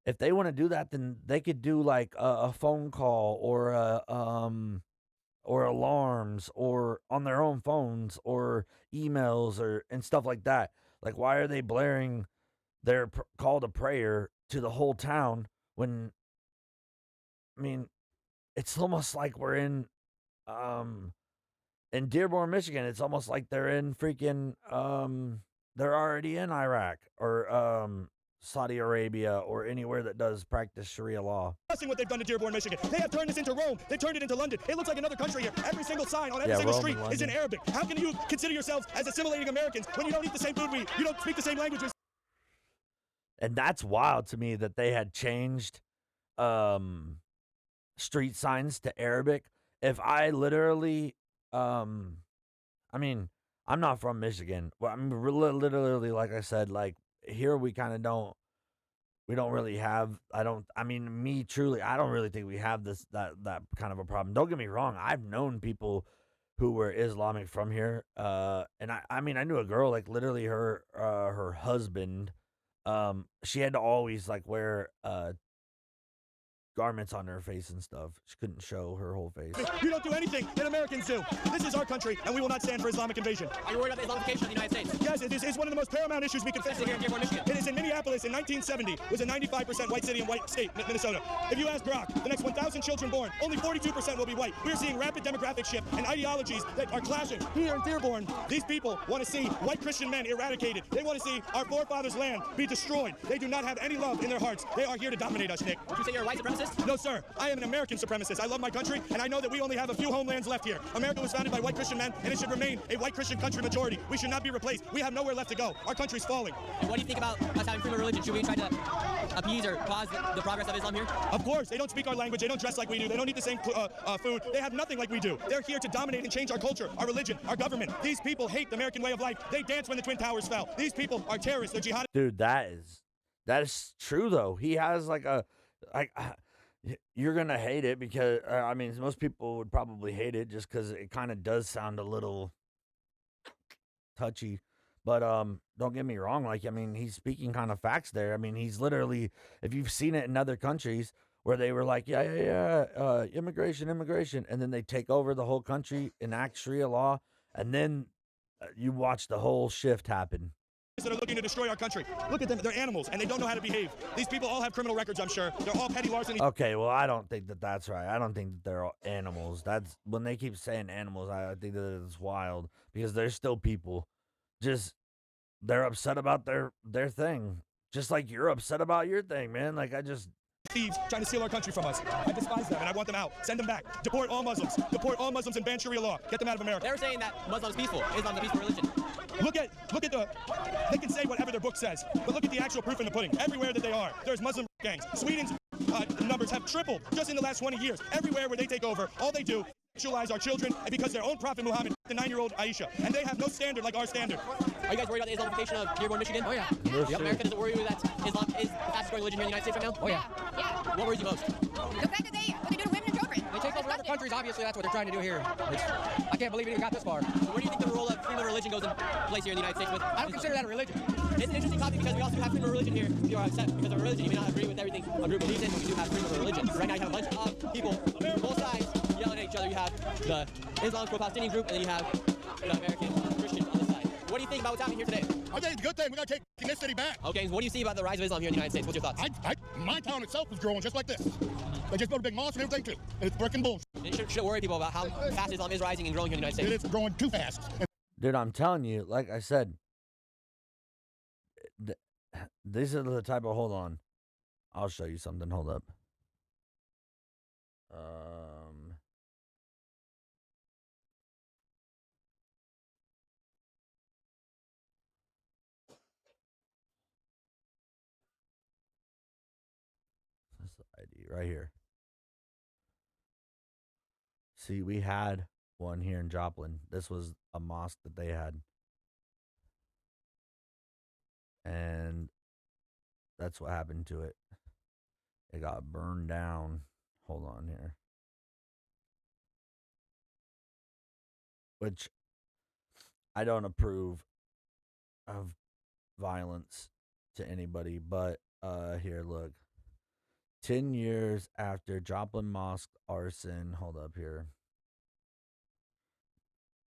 if they want to do that, then they could do like a phone call or alarms or on their own phones or emails and stuff like that. Like, why are they blaring their call to prayer to the whole town when, I mean, it's almost like we're in Dearborn, Michigan. It's almost like they're in freaking, they're already in Iraq or Saudi Arabia or anywhere that does practice Sharia law. What they've done to Dearborn, Michigan. They have turned this into Rome. They turned it into London. It looks like another country here. Every single sign on every single Rome street and is in London. Arabic. How can you consider yourselves as assimilating Americans when you don't eat the same food we eat? You don't speak the same languages. And that's wild to me that they had changed street signs to Arabic. If I literally, I mean, I'm not from Michigan. Well, I'm literally, like I said, like here we kind of we don't really have, I don't really think we have that kind of a problem. Don't get me wrong. I've known people who were Islamic from here. And I mean, I knew a girl, like literally her husband, she had to always like wear garments on her face and stuff. She couldn't show her whole face. You don't do anything that Americans do. This is our country, and we will not stand for Islamic invasion. Are you worried about the Islamification of the United States? Yes, it is one of the most paramount issues we can face Here in Dearborn, Michigan. It is in Minneapolis in 1970. It was a 95% white city and white state, Minnesota. If you ask Brock, the next 1,000 children born, only 42% will be white. We're seeing rapid demographic shift and ideologies that are clashing. Here in Dearborn, these people want to see white Christian men eradicated. They want to see our forefathers' land be destroyed. They do not have any love in their hearts. They are here to dominate us, Nick. Would you say you're a white supremacist? No, sir. I am an American supremacist. I love my country, and I know that we only have a few homelands left here. America was founded by white Christian men, and it should remain a white Christian country majority. We should not be replaced. We have nowhere left to go. Our country's falling. And what do you think about us having freedom of religion? Should we try to appease or pause the progress of Islam here? Of course. They don't speak our language. They don't dress like we do. They don't eat the same food. They have nothing like we do. They're here to dominate and change our culture, our religion, our government. These people hate the American way of life. They danced when the Twin Towers fell. These people are terrorists. They're jihadists. Dude, that is true though. He has like you're gonna hate it because I mean most people would probably hate it just because it kind of does sound a little touchy. But don't get me wrong. Like I mean, he's speaking kind of facts there. I mean, he's literally, if you've seen it in other countries where they were like, immigration, and then they take over the whole country, enact Sharia law, and then you watch the whole shift happen. That are looking to destroy our country. Look at them. They're animals, and they don't know how to behave. These people all have criminal records, I'm sure. They're all petty larceny. Okay, well, I don't think that's right. I don't think that they're all animals. That's when they keep saying animals, I think that it's wild because they're still people. Just they're upset about their thing. Just like you're upset about your thing, man. Like Thieves trying to steal our country from us. I despise them, and I want them out. Send them back. Deport all Muslims. Deport all Muslims and ban Sharia law. Get them out of America. They're saying that Muslim is peaceful. Islam's a peaceful religion. Look at they can say whatever their book says, but look at the actual proof in the pudding. Everywhere that they are, there's Muslim gangs. Sweden's numbers have tripled just in the last 20 years. Everywhere where they take over, all they do is sexualize our children because their own prophet Muhammad, the 9-year-old Aisha, and they have no standard like our standard. Are you guys worried about the Islamification of Dearborn, Michigan? Oh, yeah. Yep. America doesn't worry you that Islam is the fastest growing religion here in the United States right now? Oh, yeah. What worries you most? The fact that what they do to women and children. They take over other countries, obviously that's what they're trying to do here. I can't believe it even got this far. So where do you think the role of freedom of religion goes in place here in the United States with? I don't consider that a religion. It's an interesting topic because we also have freedom of religion here. If you are upset because of religion, you may not agree with everything a group believes in, but we do have freedom of religion. Right now you have a bunch of people from both sides yelling at each other. You have the Islam pro-Palestinian group, and then you have the American Christians on the side. What do you you think about what's happening here today? I think it's a good thing. We got to take this city back. Okay, what do you see about the rise of Islam here in the United States? What's your thoughts? My town itself is growing just like this. They just built a big mosque and everything too. And it's freaking bullshit. And should worry people about how fast Islam is rising and growing here in the United States. It is growing too fast. Dude, I'm telling you, like I said, these are the type of, hold on. I'll show you something. Hold up. Society right here. See, we had one here in Joplin. This was a mosque that they had. And that's what happened to it. It got burned down. Hold on here. Which I don't approve of violence to anybody, but here, look. 10 years after Joplin Mosque arson, hold up here.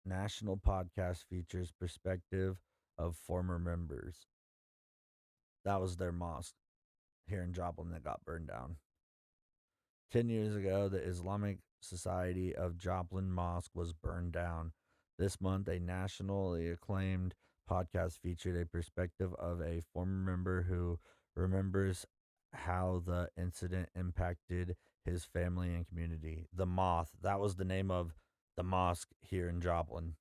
National podcast features perspective of former members. That was their mosque here in Joplin that got burned down. 10 years ago, the Islamic Society of Joplin Mosque was burned down. This month, a nationally acclaimed podcast featured a perspective of a former member who remembers how the incident impacted his family and community. The Moth, that was the name of the mosque here in Joplin,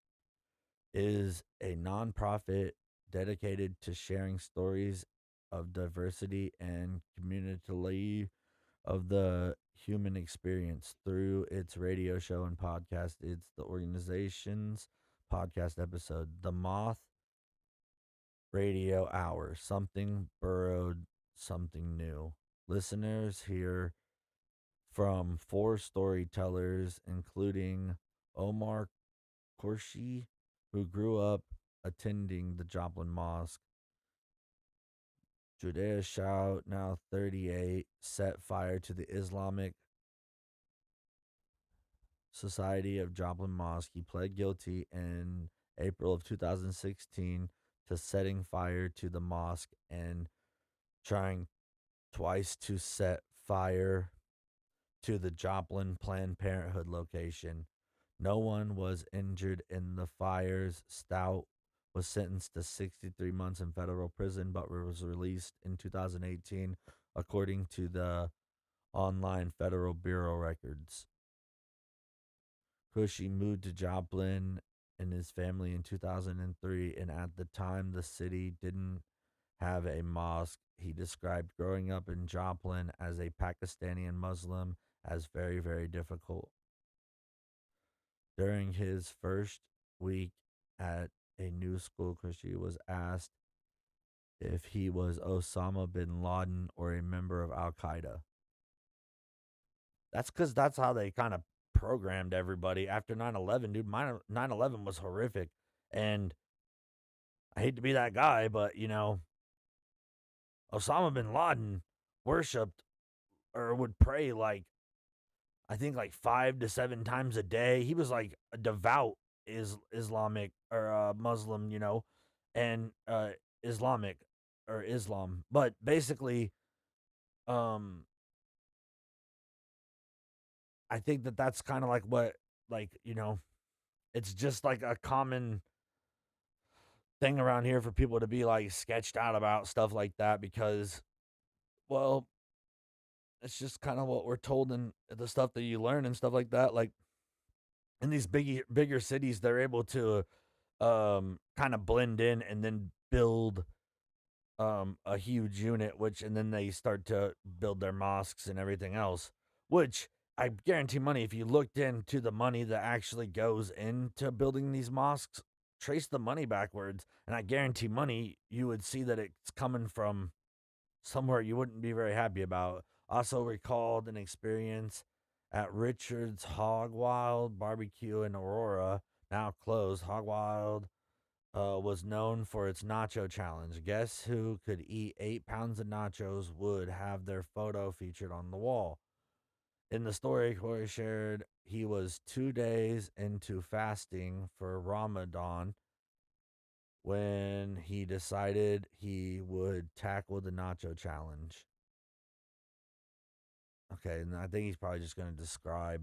is a nonprofit dedicated to sharing stories of diversity and community of the human experience through its radio show and podcast. It's the organization's podcast episode, The Moth Radio Hour. Something burrowed, something new. Listeners hear from 4 storytellers, including Omar Korshi, who grew up attending the Joplin Mosque. Judea Shout, now 38, set fire to the Islamic Society of Joplin Mosque. He pled guilty in April of 2016 to setting fire to the mosque and trying twice to set fire to the Joplin Planned Parenthood location. No one was injured in the fires. Stout was sentenced to 63 months in federal prison, but was released in 2018, according to the online Federal Bureau records. Cushy moved to Joplin and his family in 2003, and at the time the city didn't have a mosque. He described growing up in Joplin as a Pakistani and Muslim as very, very difficult. During his first week at a new school, Cushy was asked if he was Osama bin Laden or a member of Al Qaeda. That's because that's how they kind of programmed everybody after 9/11, dude. 9/11 was horrific. And I hate to be that guy, but, you know, Osama bin Laden worshipped or would pray like, I think like 5 to 7 times a day. He was like a devout Islamic or Muslim, you know, and Islamic or Islam. But basically, I think that's kind of like what, like, you know, it's just like a common thing around here for people to be like sketched out about stuff like that because, well, it's just kind of what we're told in the stuff that you learn and stuff like that. Like in these bigger cities, they're able to kind of blend in and then build a huge unit, and then they start to build their mosques and everything else, which I guarantee money, if you looked into the money that actually goes into building these mosques, trace the money backwards, and I guarantee money, you would see that it's coming from somewhere you wouldn't be very happy about. Also recalled an experience at Richard's Hog Wild Barbecue in Aurora, now closed. Hog Wild was known for its nacho challenge. Guests who could eat 8 pounds of nachos would have their photo featured on the wall. In the story, Corey shared he was 2 days into fasting for Ramadan when he decided he would tackle the nacho challenge. Okay, and I think he's probably just going to describe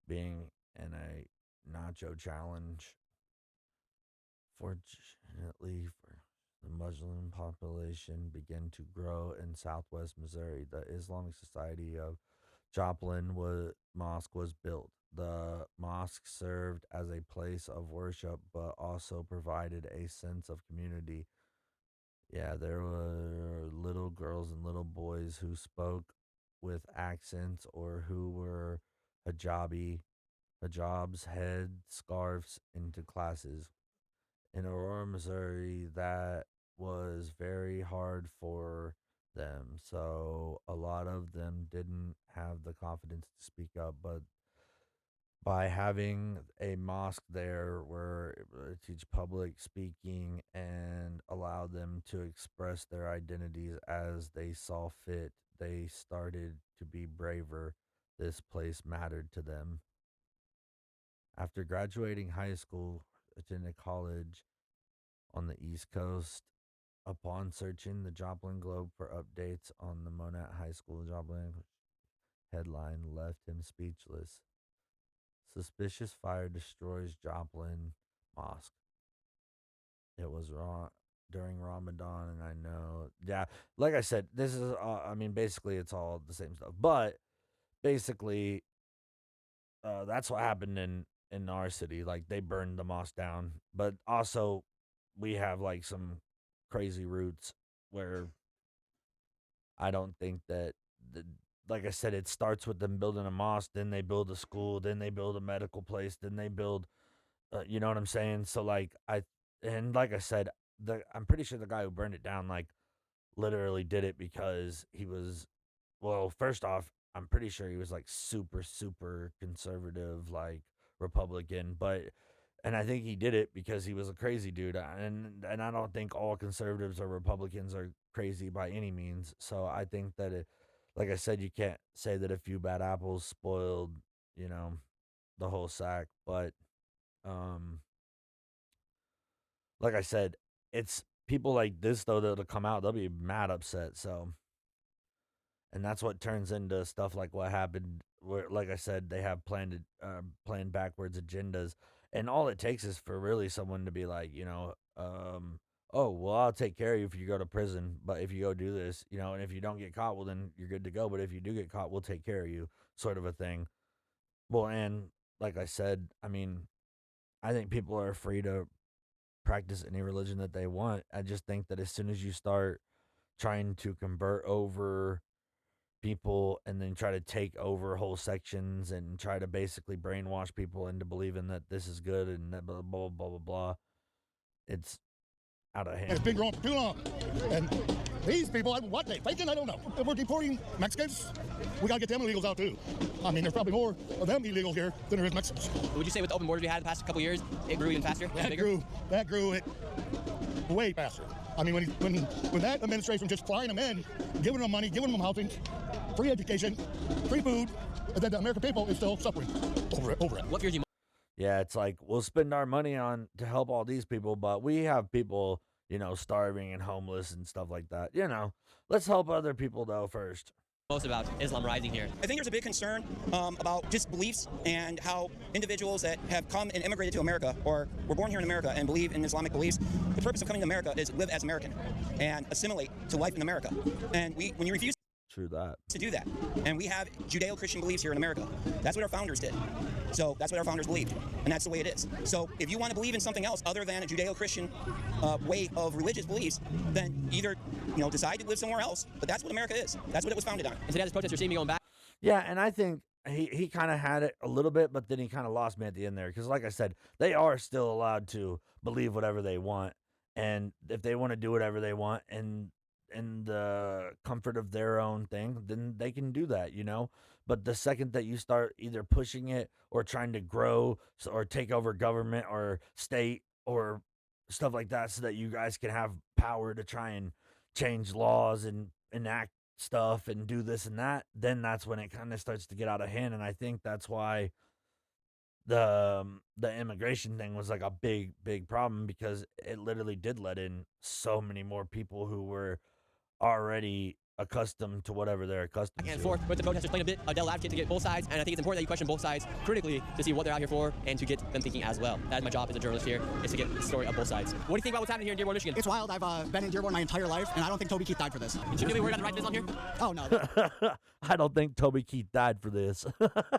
being in a nacho challenge. Fortunately for the Muslim population began to grow in southwest Missouri. The Islamic Society of Joplin mosque was built. The mosque served as a place of worship, but also provided a sense of community. Yeah, there were little girls and little boys who spoke with accents or who were hijabs, head scarves into classes. In Aurora, Missouri, that was very hard for them. So a lot of them didn't have the confidence to speak up, but by having a mosque there where it would teach public speaking and allow them to express their identities as they saw fit, they started to be braver. This place mattered to them. After graduating high school, attended college on the East Coast. Upon searching the Joplin Globe for updates on the Monat High School Joplin headline left him speechless. Suspicious fire destroys Joplin Mosque. It was wrong during Ramadan, and I know, yeah, like I said, this is, I mean, basically it's all the same stuff, but basically, that's what happened in our city. Like they burned the mosque down, but also we have like some crazy roots where I don't think that the, like I said, it starts with them building a mosque, then they build a school, then they build a medical place, then they build, you know what I'm saying? So like and like I said, I'm pretty sure the guy who burned it down like literally did it because he was, well, first off, I'm pretty sure he was like super, super conservative, like Republican, but and I think he did it because he was a crazy dude. And I don't think all conservatives or Republicans are crazy by any means. So I think that it, like I said, you can't say that a few bad apples spoiled, you know, the whole sack. But um, like I said, it's people like this though that'll come out, they'll be mad upset. So and that's what turns into stuff like what happened where, like I said, they have planned backwards agendas, and all it takes is for really someone to be like, oh well, I'll take care of you if you go to prison, but if you go do this, and if you don't get caught, well then you're good to go, but if you do get caught, we'll take care of you, sort of a thing. Well, and like I said, I mean, I think people are free to practice any religion that they want. I just think that as soon as you start trying to convert over people and then try to take over whole sections and try to basically brainwash people into believing that this is good and that blah blah blah blah blah, it's out of hand. It's been growing for too long. And these people, what they thinking, I don't know. If we're deporting Mexicans, we got to get them illegals out too. I mean, there's probably more of them illegals here than there is Mexicans. Would you say with the open borders we had the past couple years, it grew even faster? That grew it way faster. I mean, when that administration just flying them in, giving them money, giving them housing, free education, free food, and then the American people is still suffering over it. What fears you? Yeah, it's like we'll spend our money on to help all these people, but we have people, starving and homeless and stuff like that. Let's help other people though first. Most about Islam rising here? I think there's a big concern about just beliefs and how individuals that have come and immigrated to America or were born here in America and believe in Islamic beliefs, the purpose of coming to America is live as American and assimilate to life in America. And when you refuse True that. to do that, and we have Judeo-Christian beliefs here in America, that's what our founders did. So that's what our founders believed, and that's the way it is. So if you want to believe in something else other than a Judeo-Christian way of religious beliefs, then either decide to live somewhere else. But that's what America is. That's what it was founded on. And today, this protest, you're seeing me going back. Yeah, and I think he kind of had it a little bit, but then he kind of lost me at the end there because, like I said, they are still allowed to believe whatever they want, and if they want to do whatever they want, and in the comfort of their own thing, then they can do that, But the second that you start either pushing it or trying to grow or take over government or state or stuff like that so that you guys can have power to try and change laws and enact stuff and do this and that, then that's when it kind of starts to get out of hand. And I think that's why the immigration thing was like a big problem because it literally did let in so many more people who were already accustomed to whatever they're accustomed And to. forth with the protesters playing a bit of devil advocate to get both sides, and I think it's important that you question both sides critically to see what they're out here for and to get them thinking as well. That is my job as a journalist here, is to get the story of both sides. What do you think about what's happening here in Dearborn, Michigan? It's wild. I've been in Dearborn my entire life, and I don't think Toby Keith died for this. Should we be worried about the rise of Islam here? Oh, no. I don't think Toby Keith died for this.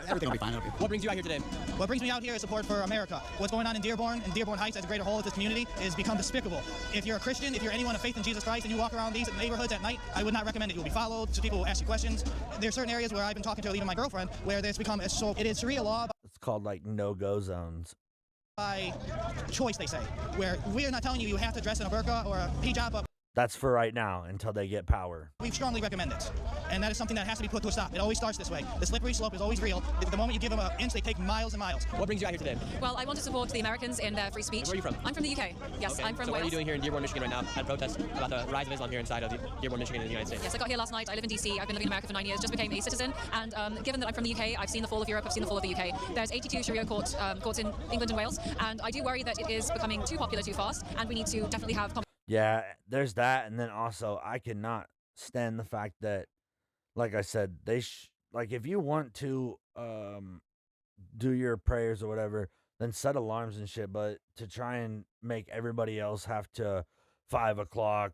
Everything will be fine. What brings you out here today? What brings me out here is support for America. What's going on in Dearborn and Dearborn Heights as a greater whole of this community is become despicable. If you're a Christian, if you're anyone of faith in Jesus Christ, and you walk around these neighborhoods at night, I would not recommend it. You'll be followed. People will ask you questions. There's certain areas where I've been talking to even my girlfriend where it's become so it is Sharia law. It's called like no-go zones. By choice, they say, where we are not telling you you have to dress in a burqa or a hijab, but That's for right now until they get power. we strongly recommend it. And that is something that has to be put to a stop. It always starts this way. The slippery slope is always real. The moment you give them an inch, they take miles and miles. What brings you out here today? Well, I want to support the Americans in their free speech. Where are you from? I'm from the UK. Yes, Okay. I'm from so Wales. what are you doing here in Dearborn, Michigan right now at a protest about the rise of Islam here inside of Dearborn, Michigan in the United States? Yes, I got here last night. I live in DC. I've been living in America for 9 years. Just became a citizen. And given that I'm from the UK, I've seen the fall of Europe. I've seen the fall of the UK. There's 82 Sharia courts in England and Wales. And I do worry that it is becoming too popular too fast. And we need to definitely have... Yeah, there's that, and then also I cannot stand the fact that, like I said, like if you want to do your prayers or whatever, then set alarms and shit. But to try and make everybody else have to 5 o'clock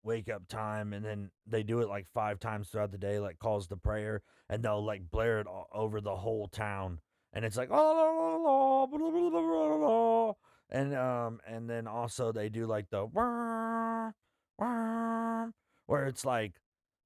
wake up time, and then they do it like 5 times throughout the day, like calls to prayer, and they'll like blare it over the whole town, and it's like and then also they do like the where it's like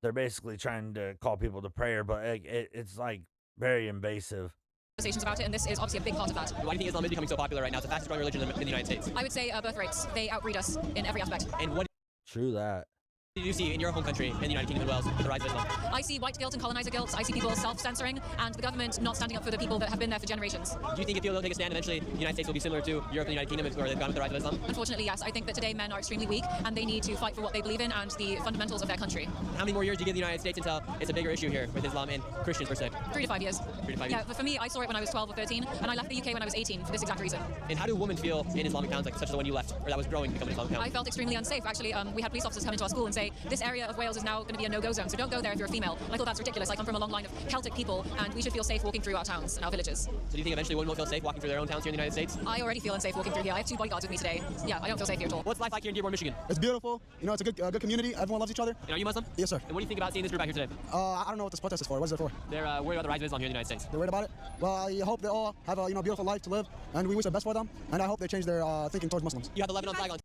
they're basically trying to call people to prayer, but it's like very invasive. Conversations about it, and this is obviously a big part of that. Why do you think Islam is becoming so popular right now? It's the fastest growing religion in the United States. I would say birth rates. They outbreed us in every aspect. And what True that. did you see in your home country, in the United Kingdom and Wales, with the rise of Islam? I see white guilt and colonizer guilt. I see people self-censoring, and the government not standing up for the people that have been there for generations. Do you think if people don't take a stand, eventually the United States will be similar to Europe and the United Kingdom, where they've gone with the rise of Islam? Unfortunately, yes. I think that today men are extremely weak, and they need to fight for what they believe in and the fundamentals of their country. How many more years do you give the United States until it's a bigger issue here with Islam and Christians per se? 3 to 5 years. 3 to 5 Yeah, years. but for me, I saw it when I was 12 or 13, and I left the UK when I was 18 for this exact reason. And how do women feel in Islamic towns like such as the one you left, or that was growing to become an Islamic town? I felt extremely unsafe. Actually, we had police officers come into our school and say, this area of Wales is now going to be a no-go zone, so don't go there if you're a female. And I thought that's ridiculous. I come from a long line of Celtic people, and we should feel safe walking through our towns and our villages. So do you think eventually women will feel safe walking through their own towns here in the United States? I already feel unsafe walking through here. I have 2 bodyguards with me today. Yeah, I don't feel safe here at all. What's life like here in Dearborn, Michigan? It's beautiful. You know, it's a good community. Everyone loves each other. And are you Muslim? Yes, sir. And what do you think about seeing this group out here today? I don't know what this protest is for. What is it for? They're worried about the rise of Islam here in the United States. They're worried about it? Well, I hope they all have a beautiful life to live, and we wish the best for them. And I hope they change their thinking towards Muslims. You have the Lebanon flag on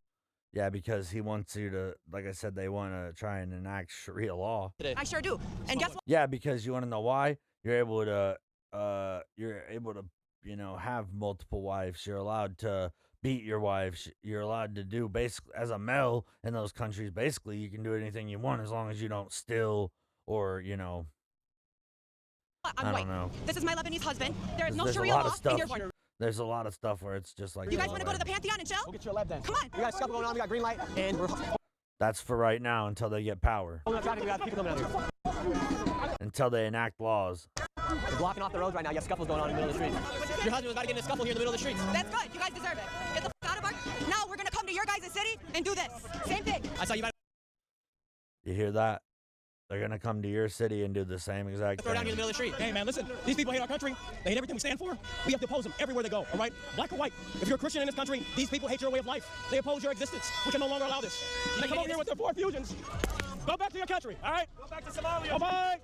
Yeah, because he wants you to, like I said, they want to try and enact Sharia law. today. I sure do. And guess what? Yeah, because you want to know why? You're able to, have multiple wives. You're allowed to beat your wives. You're allowed to do basically, as a male in those countries, basically you can do anything you want as long as you don't steal or, I'm I white. don't know. This is my Lebanese husband. There is no There's a Sharia lot law of stuff. in Dearborn. There's a lot of stuff where it's just like. You guys want to go to the Pantheon and chill? We'll get you a lab then. Come on. We got a scuffle going on, we got green light, and we're That's for right now until they get power. holding up traffic, we got people coming out here. Until they enact laws. We're blocking off the roads right now, you have scuffles going on in the middle of the street. Your husband was about to get in a scuffle here in the middle of the streets. That's good. You guys deserve it. Get the f out of our... Now we're going to come to your guys' city and do this. Same thing. I saw you about You hear that? They're going to come to your city and do the same exact to throw down here in thing. the middle of the street. Hey, man, listen. These people hate our country. They hate everything we stand for. We have to oppose them everywhere they go, all right? Black or white. If you're a Christian in this country, these people hate your way of life. They oppose your existence. We can no longer allow this. They come over here with their 4 fusions. Go back to your country, all right? Go back to Somalia. Bye-bye.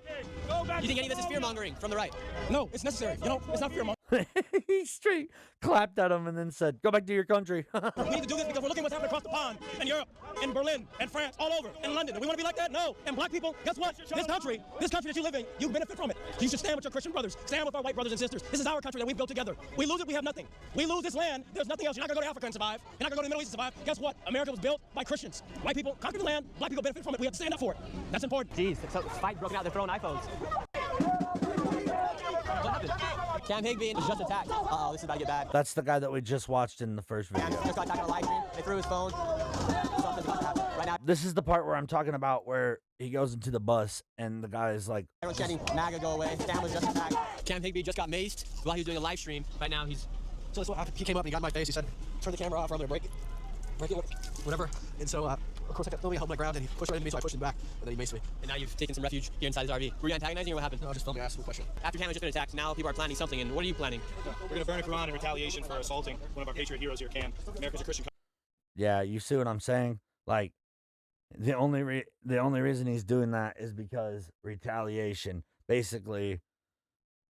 Go back. You think any of this is fear-mongering from the right? No, it's necessary. It's not fear-mongering. He straight clapped at him and then said, "Go back to your country." We need to do this because we're looking what's happening across the pond in Europe, in Berlin, and France, all over, in London. Do we want to be like that? No. And black people, guess what? This country that you live in, you benefit from it. You should stand with your Christian brothers. Stand with our white brothers and sisters. This is our country that we've built together. We lose it, we have nothing. We lose this land, there's nothing else. You're not going to go to Africa and survive. You're not going to go to the Middle East and survive. Guess what? America was built by Christians. White people conquered the land. Black people benefit from it. We have to stand up for it. That's important. Jeez, it's a fight broken out, they're throwing iPhones. CamHigby is just attacked. Uh-oh, this is about to get bad. That's the guy that we just watched in the first video. Cam just got attacked on a live stream. They threw his phone. Something's about to happen right now. This is the part where I'm talking about where he goes into the bus, and the guy is like, Everyone's chanting, MAGA, go away. Stan was just attacked. CamHigby just got maced while he was doing a live stream. Right now, he's... So that's what happened. He came up and he got in my face. He said, turn the camera off or I'm going to break it, whatever. And so, of course, nobody held my ground, and he pushed right into me, so I pushed him back, and then he maced me. And now you've taken some refuge here inside this RV. Were you antagonizing, or what happened? No, I just filmed me, asked him a question. After Cam has just been attacked, now people are planning something, and what are you planning? We're going to burn a Quran in retaliation for assaulting one of our patriot heroes here, Cam. America's a Christian country. yeah, you see what I'm saying? Like, the only reason he's doing that is because retaliation. Basically,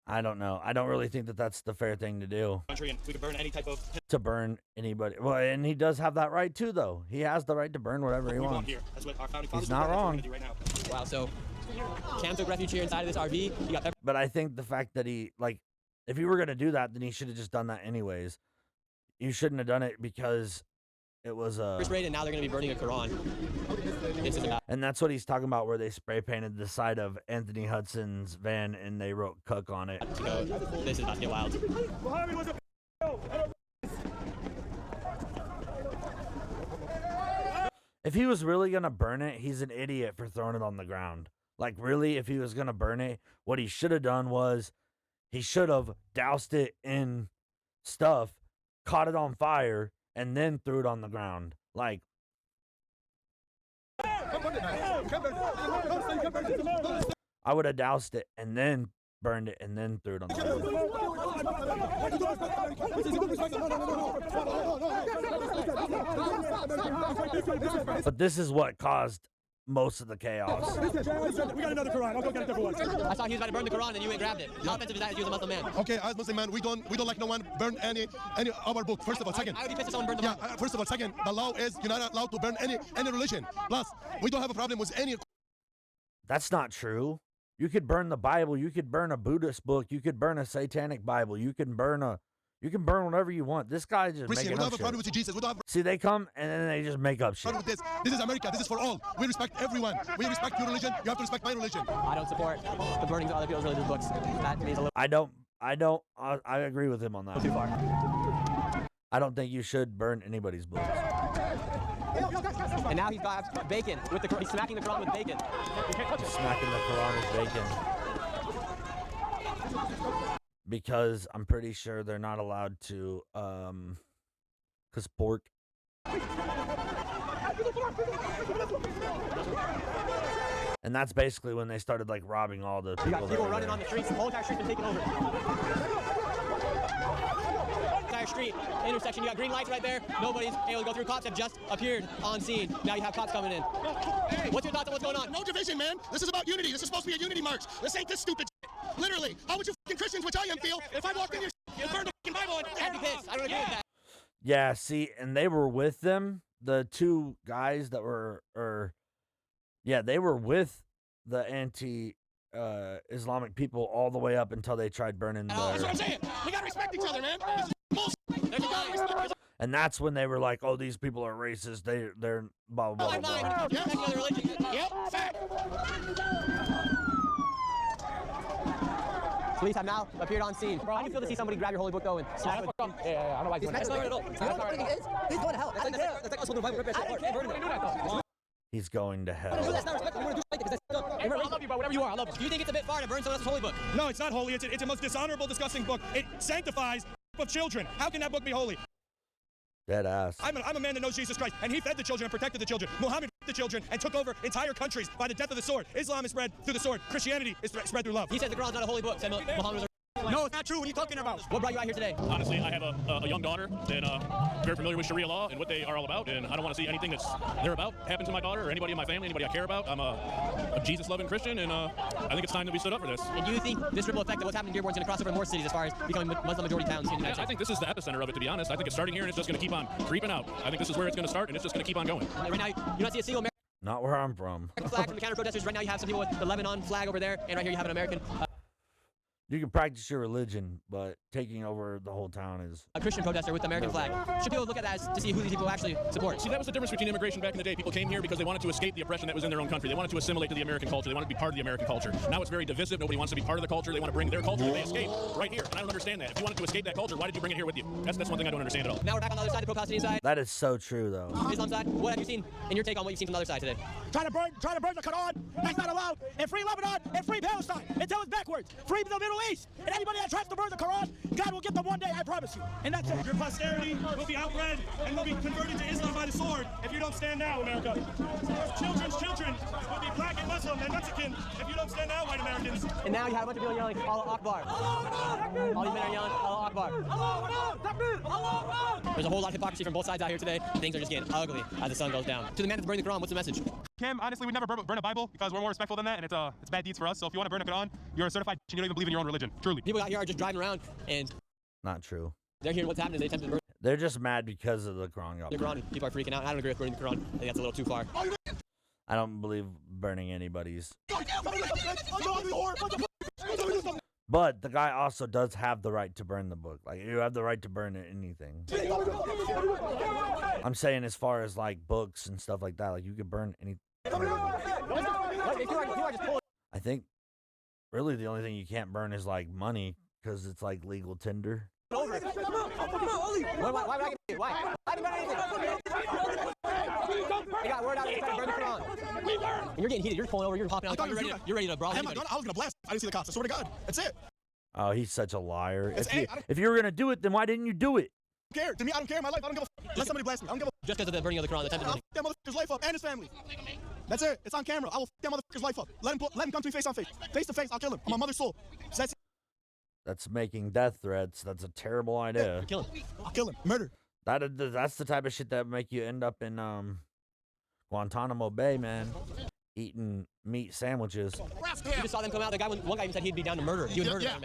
I don't know. I don't really think that that's the fair thing to do. Country, and we can burn any type of... To burn anybody. Well, and he does have that right too, though. He has the right to burn whatever he wants. Here. That's what our founding fathers He's not wrong. do right now. Wow, so Cam took refuge here inside of this RV. He got But I think the fact that he, like, if he were going to do that, then he should have just done that anyways. You shouldn't have done it because it was a... sprayed, and now they're going to be burning a Quran. This is about... And that's what he's talking about, where they spray painted the side of Anthony Hudson's van and they wrote "Cook" on it. This is about to get wild. If he was really going to burn it, he's an idiot for throwing it on the ground. Like, really, if he was going to burn it, what he should have done was he should have doused it in stuff, caught it on fire, and then threw it on the ground. Like, I would have doused it and then burned it and then threw it on the ground. But this is what caused most of the chaos. We got another Quran. I'll go get a different one. I saw he was about to burn the Quran and you went and grabbed it. How offensive is that if he was a Muslim man? Okay, as Muslim man, we don't like no one burn any our book. First of all, second. I would be pissed if someone burned the Yeah, first of all, second, the law is you're not allowed to burn any religion. Plus, we don't have a problem with any. That's not true. You could burn the Bible. You could burn a Buddhist book. You could burn a satanic Bible. You can burn whatever you want. This guy just Christian, making we don't up have a problem shit. with Jesus. We don't have See, they come and then they just make up shit. with this. This is America. This is for all. We respect everyone. We respect your religion. You have to respect my religion. I don't support the burning of other people's religious books. That means a little I agree with him on that. too far. I don't think you should burn anybody's books. And now he's got bacon with the he's smacking the Quran with bacon. Smacking the Quran with bacon. Because I'm pretty sure they're not allowed to, because pork. And that's basically when they started, like, robbing all the people. You got people running on the streets. The whole entire street's been taken over. Entire street, intersection. You got green lights right there. Nobody's able to go through. Cops have just appeared on scene. Now you have cops coming in. What's your thoughts on what's going on? No division, man. This is about unity. This is supposed to be a unity march. This ain't this stupid shit. Literally. How would you fucking Christians, which I am, feel if I walked in your and burned the fucking Bible and I'd be pissed. I don't agree with that. Yeah, see, and they were with them. The two guys that were, they were with the anti-Islamic people all the way up until they tried burning That's what I'm saying. We gotta respect each other, man. This is bullshit. There's a guy. And that's when they were like, "Oh, these people are racist. They're blah blah blah." blah. Yep, fact. Police have now appeared on scene. How do you feel to see somebody grab your holy book though and smack it? I don't know why he's doing that. He's going to hell. That's like us holding the Bible. He's going to hell. That's not respectful. We're going to do like this. I love you, bro. Whatever you are, I love you. Do you think it's a bit far to burn someone else's holy book? No, it's not holy. It's a most dishonorable, disgusting book. It sanctifies of children. How can that book be holy? Dead ass. I'm a man that knows Jesus Christ, and he fed the children and protected the children. Muhammad fed the children and took over entire countries by the death of the sword. Islam is spread through the sword. Christianity is spread through love. He said the Quran's not a holy book. Said Muhammad was a... No, it's not true. What are you talking about? What brought you out here today? Honestly, I have a young daughter and very familiar with Sharia law and what they are all about, and I don't want to see anything that's they're about happen to my daughter or anybody in my family, anybody I care about. I'm a Jesus-loving Christian, and I think it's time that we stood up for this. And do you think this ripple effect of what's happening in Dearborn is going to cross over to more cities as far as becoming Muslim-majority towns in the United States? I think this is the epicenter of it, to be honest. I think it's starting here, and it's just going to keep on creeping out. I think this is where it's going to start, and it's just going to keep on going. Right now, you don't see a single Not where I'm from. American flag from the counter-protesters. Right now, you have some people with the Lebanon flag over there, and right here you have an American... You can practice your religion, but taking over the whole town is a Christian protester with the American flag. Should people look at that to see who these people actually support? See, that was the difference between immigration back in the day. People came here because they wanted to escape the oppression that was in their own country. They wanted to assimilate to the American culture. They wanted to be part of the American culture. Now it's very divisive. Nobody wants to be part of the culture. They want to bring their culture. They escape right here. And I don't understand that. If you wanted to escape that culture, why did you bring it here with you? That's one thing I don't understand at all. Now we're back on the other side, the pro-Palestinian side. That is so true, though. Islam side. What have you seen in your take on what you've seen from the other side today? Trying to burn the Quran. That's not allowed. And free Lebanon and free Palestine until it's backwards. Free the Middle East. And anybody that tries to burn the Quran, God will get them one day, I promise you. And that's it. Your posterity will be outbred and will be converted to Islam by the sword if you don't stand now, America. Children's children will be black and Muslim and Mexican if you don't stand now, white Americans. And now you have a bunch of people yelling, Allah Akbar. All these men are yelling, Allah Akbar. There's a whole lot of hypocrisy from both sides out here today. Things are just getting ugly as the sun goes down. To the man that's burning the Quran, what's the message? Cam, honestly, we never burn a Bible because we're more respectful than that, and it's bad deeds for us. So if you want to burn a Quran, you're a certified, you don't even believe in your own religion. Truly. People out here are just driving around and not true. They're hearing what's happening. They attempt to burn. They're just mad because of the Quran. The Quran. People are freaking out. I don't agree with burning the Quran. I think that's a little too far. I don't believe burning anybody's. But the guy also does have the right to burn the book. Like, you have the right to burn anything. I'm saying as far as, like, books and stuff like that, like, you could burn any. I think, really, the only thing you can't burn is, like, money, because it's, like, legal tender. Why would I get it? Why? I haven't done anything. I got word out there trying to burn the Quran. And you're getting heated. You're pulling over. You're hopping out. You're ready to brawl. I was gonna blast. I didn't see the cops. I swear to God. That's it. Oh, he's such a liar. If you were gonna do it, then why didn't you do it? I don't care. To me, I don't care. My life, I don't give a Let somebody blast me. I don't give a Just because of the burning of the Quran, the attempted burning. That motherfucker's life up and his family. That's it. It's on camera. I will that motherfucker's life up. Let him come to me face on face. Face to face. I'll kill him. On my mother's soul. So that's it. That's making death threats. That's a terrible idea. Kill him. I'll kill him. Murder. That's the type of shit that make you end up in Guantanamo Bay, man. Eating meat sandwiches. You just saw them come out. The guy, one guy even said he'd be down to murder. He would murder them.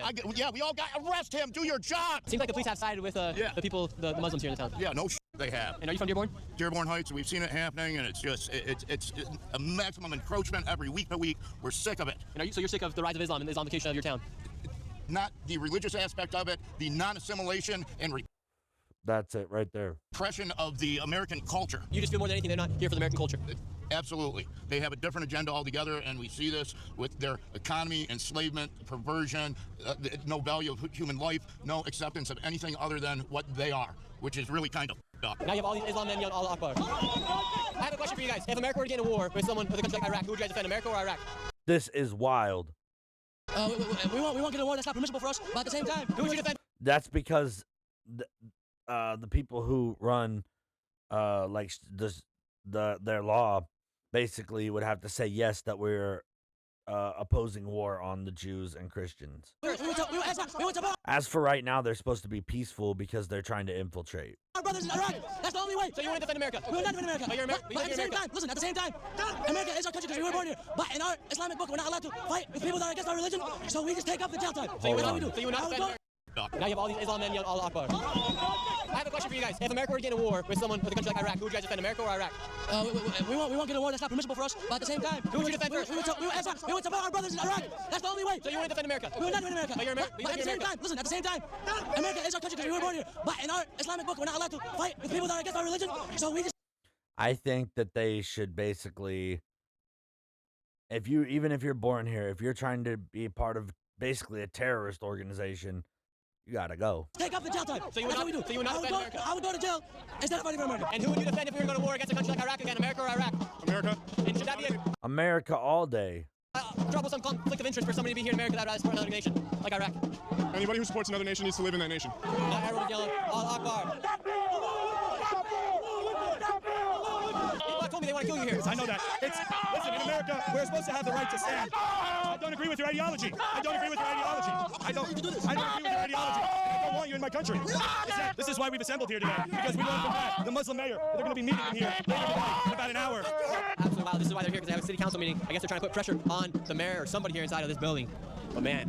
We all got arrest him. Do your job. Seems like the police have sided with the people, the Muslims here in the town. Yeah, no they have. And are you from Dearborn? Dearborn Heights. We've seen it happening, and it's just it's a maximum encroachment every week to week. We're sick of it. And so you're sick of the rise of Islam and the Islamification of your town? Not the religious aspect of it, the non-assimilation and that's it right there. repression of the American culture. You just feel more than anything they're not here for the American culture. Absolutely. They have a different agenda altogether, and we see this with their economy, enslavement, perversion, no value of human life, no acceptance of anything other than what they are, which is really kind of up. Now you have all these Islam men yelling Allah Akbar. I have a question for you guys. If America were to get in a war with a country like Iraq, who would you guys defend, America or Iraq? This is wild. We won't get a war that's not permissible for us, but at the same time, who would you defend? That's because the people who run their law basically would have to say yes that we're opposing war on the Jews and Christians. As for right now, they're supposed to be peaceful because they're trying to infiltrate. Our brothers in Iraq. That's the only way. So you want to defend America? We will not defend America. But at the same time, listen, at the same time, America is our country because we were born here. But in our Islamic book, we're not allowed to fight with people that are against our religion. So we just take up the jail time. So that's what we do. So you will not defend America. Now you have all these Islam men yelling Allah Akbar. I have a question for you guys. If America were to get in a war with a country like Iraq, who would you guys defend, America or Iraq? We won't get a war that's not permissible for us, but at the same time, who would you defend first? We would support our brothers in Iraq. That's the only way. So you want to defend America? We will not defend America. But at the same time, listen, at the same time, America is our country because we were born here. But in our Islamic book, we're not allowed to fight with people that are against our religion. So we just... I think that they should basically, even if you're born here, if you're trying to be part of basically a terrorist organization, you gotta go. Take up the jail time. So that's what we do. So you would not defend America? I would go to jail instead of fighting for America. And who would you defend if we were going to war against a country like Iraq again, America or Iraq? America. And should that be America all day. troublesome conflict of interest for somebody to be here in America that would rather support another nation, like Iraq? Anybody who supports another nation needs to live in that nation. Not everyone's yelling, Allah Akbar. People have told me they want to kill you here. I know that. Listen, in America, we're supposed to have the right to stand. I don't agree with your ideology. I don't agree with your ideology. I don't agree with your ideology. I don't want you in my country. This is why we've assembled here today, because we want to combat the Muslim mayor. They're going to be meeting in here later today in about an hour. Absolutely wow. This is why they're here, because they have a city council meeting. I guess they're trying to put pressure on the mayor or somebody here inside of this building. But man,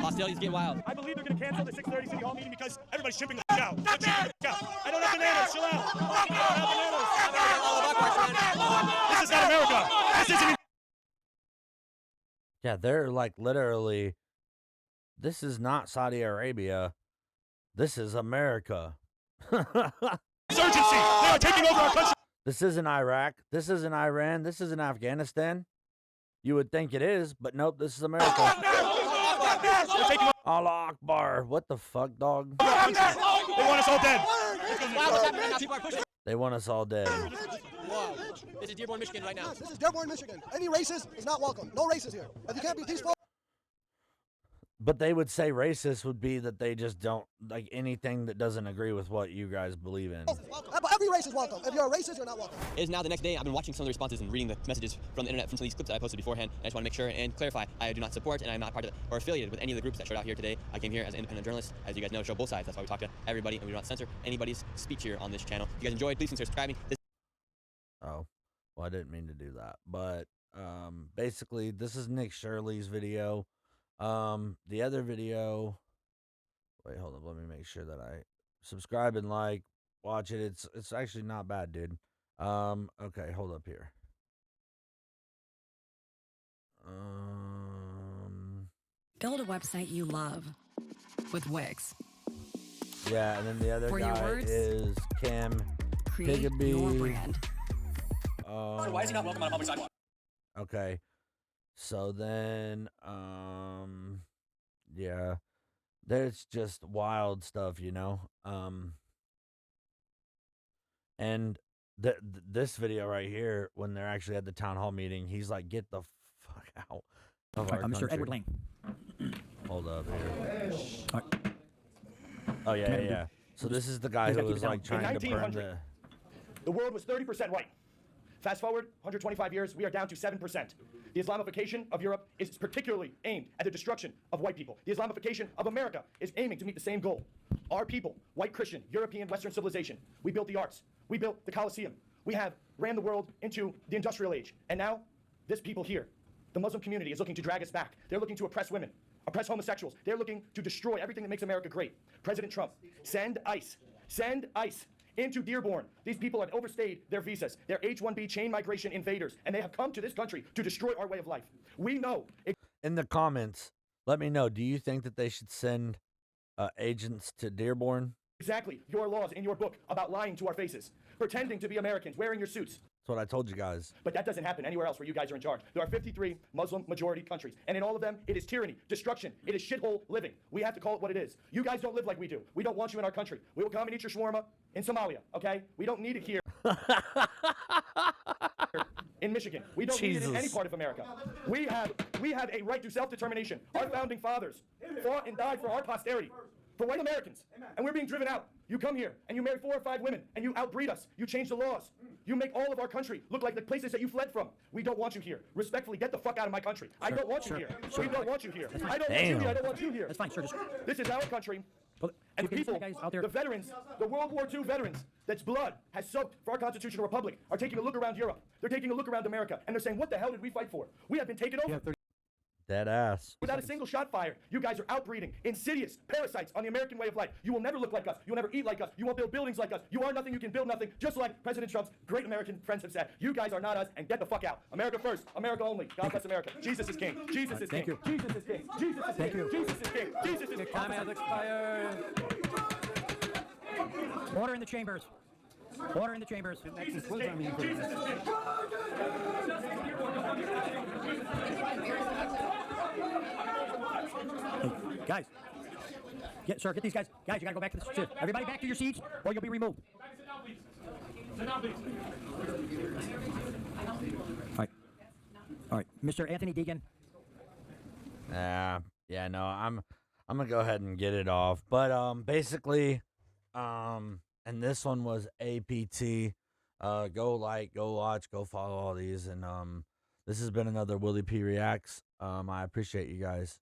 hostility's getting wild. I believe they're going to cancel the 6:30 city hall meeting because everybody's shipping the out. I don't have bananas. Chill out. I don't have bananas. This is not America. This isn't. Yeah, they're like literally this is not Saudi Arabia. This is America. Insurgency! They are taking over our country! This isn't Iraq. This isn't Iran. This isn't Afghanistan. You would think it is, but nope, this is America. Allah Akbar. What the fuck, dog? They want us all dead. They want us all dead. Whoa. This is Dearborn, Michigan right now. This is Dearborn, Michigan. Any racist is not welcome. No races here. If you can't be peaceful. But they would say racist would be that they just don't like anything that doesn't agree with what you guys believe in. But every race is welcome. If you're a racist, you're not welcome. It is now the next day. I've been watching some of the responses and reading the messages from the internet from some of these clips that I posted beforehand. I just want to make sure and clarify, I do not support and I'm not part of or affiliated with any of the groups that showed out here today. I came here as an independent journalist. As you guys know, show both sides. That's why we talk to everybody and we do not censor anybody's speech here on this channel. If you guys enjoyed, please consider subscribing. Oh, well, I didn't mean to do that. But basically, this is Nick Shirley's video. The other video, wait, hold up, let me make sure that I subscribe and like, watch it. It's actually not bad, dude. Okay, hold up here. Build a website you love with Wix. Yeah, and then the other For your guy words, is create your CamHigby. brand. So why is he not welcome on a public sidewalk? Okay. So then, yeah, there's just wild stuff, you know. And this video right here, when they're actually at the town hall meeting, he's like, "Get the fuck out of our Mr. country." Edward Lane. Hold up here. Oh yeah. So this is the guy who was like trying to burn The world was 30% white. Fast forward 125 years, we are down to 7%. The Islamification of Europe is particularly aimed at the destruction of white people. The Islamification of America is aiming to meet the same goal. Our people, white Christian, European, Western civilization, we built the arts, we built the Colosseum, we have ran the world into the industrial age. And now, this people here, the Muslim community, is looking to drag us back. They're looking to oppress women, oppress homosexuals. They're looking to destroy everything that makes America great. President Trump, send ICE into Dearborn. These people have overstayed their visas. They're H-1B chain migration invaders, and they have come to this country to destroy our way of life. We know. In the comments, let me know, do you think that they should send agents to Dearborn? Exactly your laws in your book about lying to our faces, pretending to be Americans, wearing your suits. That's what I told you guys. But that doesn't happen anywhere else where you guys are in charge. There are 53 Muslim majority countries, and in all of them, it is tyranny, destruction, it is shithole living. We have to call it what it is. You guys don't live like we do. We don't want you in our country. We will come and eat your shawarma in Somalia, okay? We don't need it here. In Michigan. We don't need it in any part of America. We have a right to self-determination. Our founding fathers fought and died for our posterity, for white Americans, and we're being driven out. You come here and you marry 4 or 5 women and you outbreed us. You change the laws. You make all of our country look like the places that you fled from. We don't want you here. Respectfully, get the fuck out of my country. I don't want you here. We don't want you here. I don't want you here. I don't want you here. That's fine, sir. This is our country. And the people, the veterans, the World War II veterans, that's blood has soaked for our constitutional republic, are taking a look around Europe. They're taking a look around America, and they're saying, what the hell did we fight for? We have been taken over. Dead ass. Without a single shot fired. You guys are outbreeding insidious parasites on the American way of life. You will never look like us. You will never eat like us. You won't build buildings like us. You are nothing. You can build nothing. Just like President Trump's great American friends have said. You guys are not us, and get the fuck out. America first. America only. God bless America. Jesus is king. Jesus is king. Jesus is king. Jesus is king. Jesus is king. Jesus is king. Time has expired. Order in the chambers. Order in the chambers. Jesus is king. Jesus is king. Guys, sir, get these guys. Guys, you gotta go back to the seat. Everybody back to your seats, or you'll be removed. All right, Mr. Anthony Deegan. Yeah, no, I'm gonna go ahead and get it off. But basically, and this one was APT. Go like, go watch, go follow all these, and this has been another Willy P Reacts. I appreciate you guys.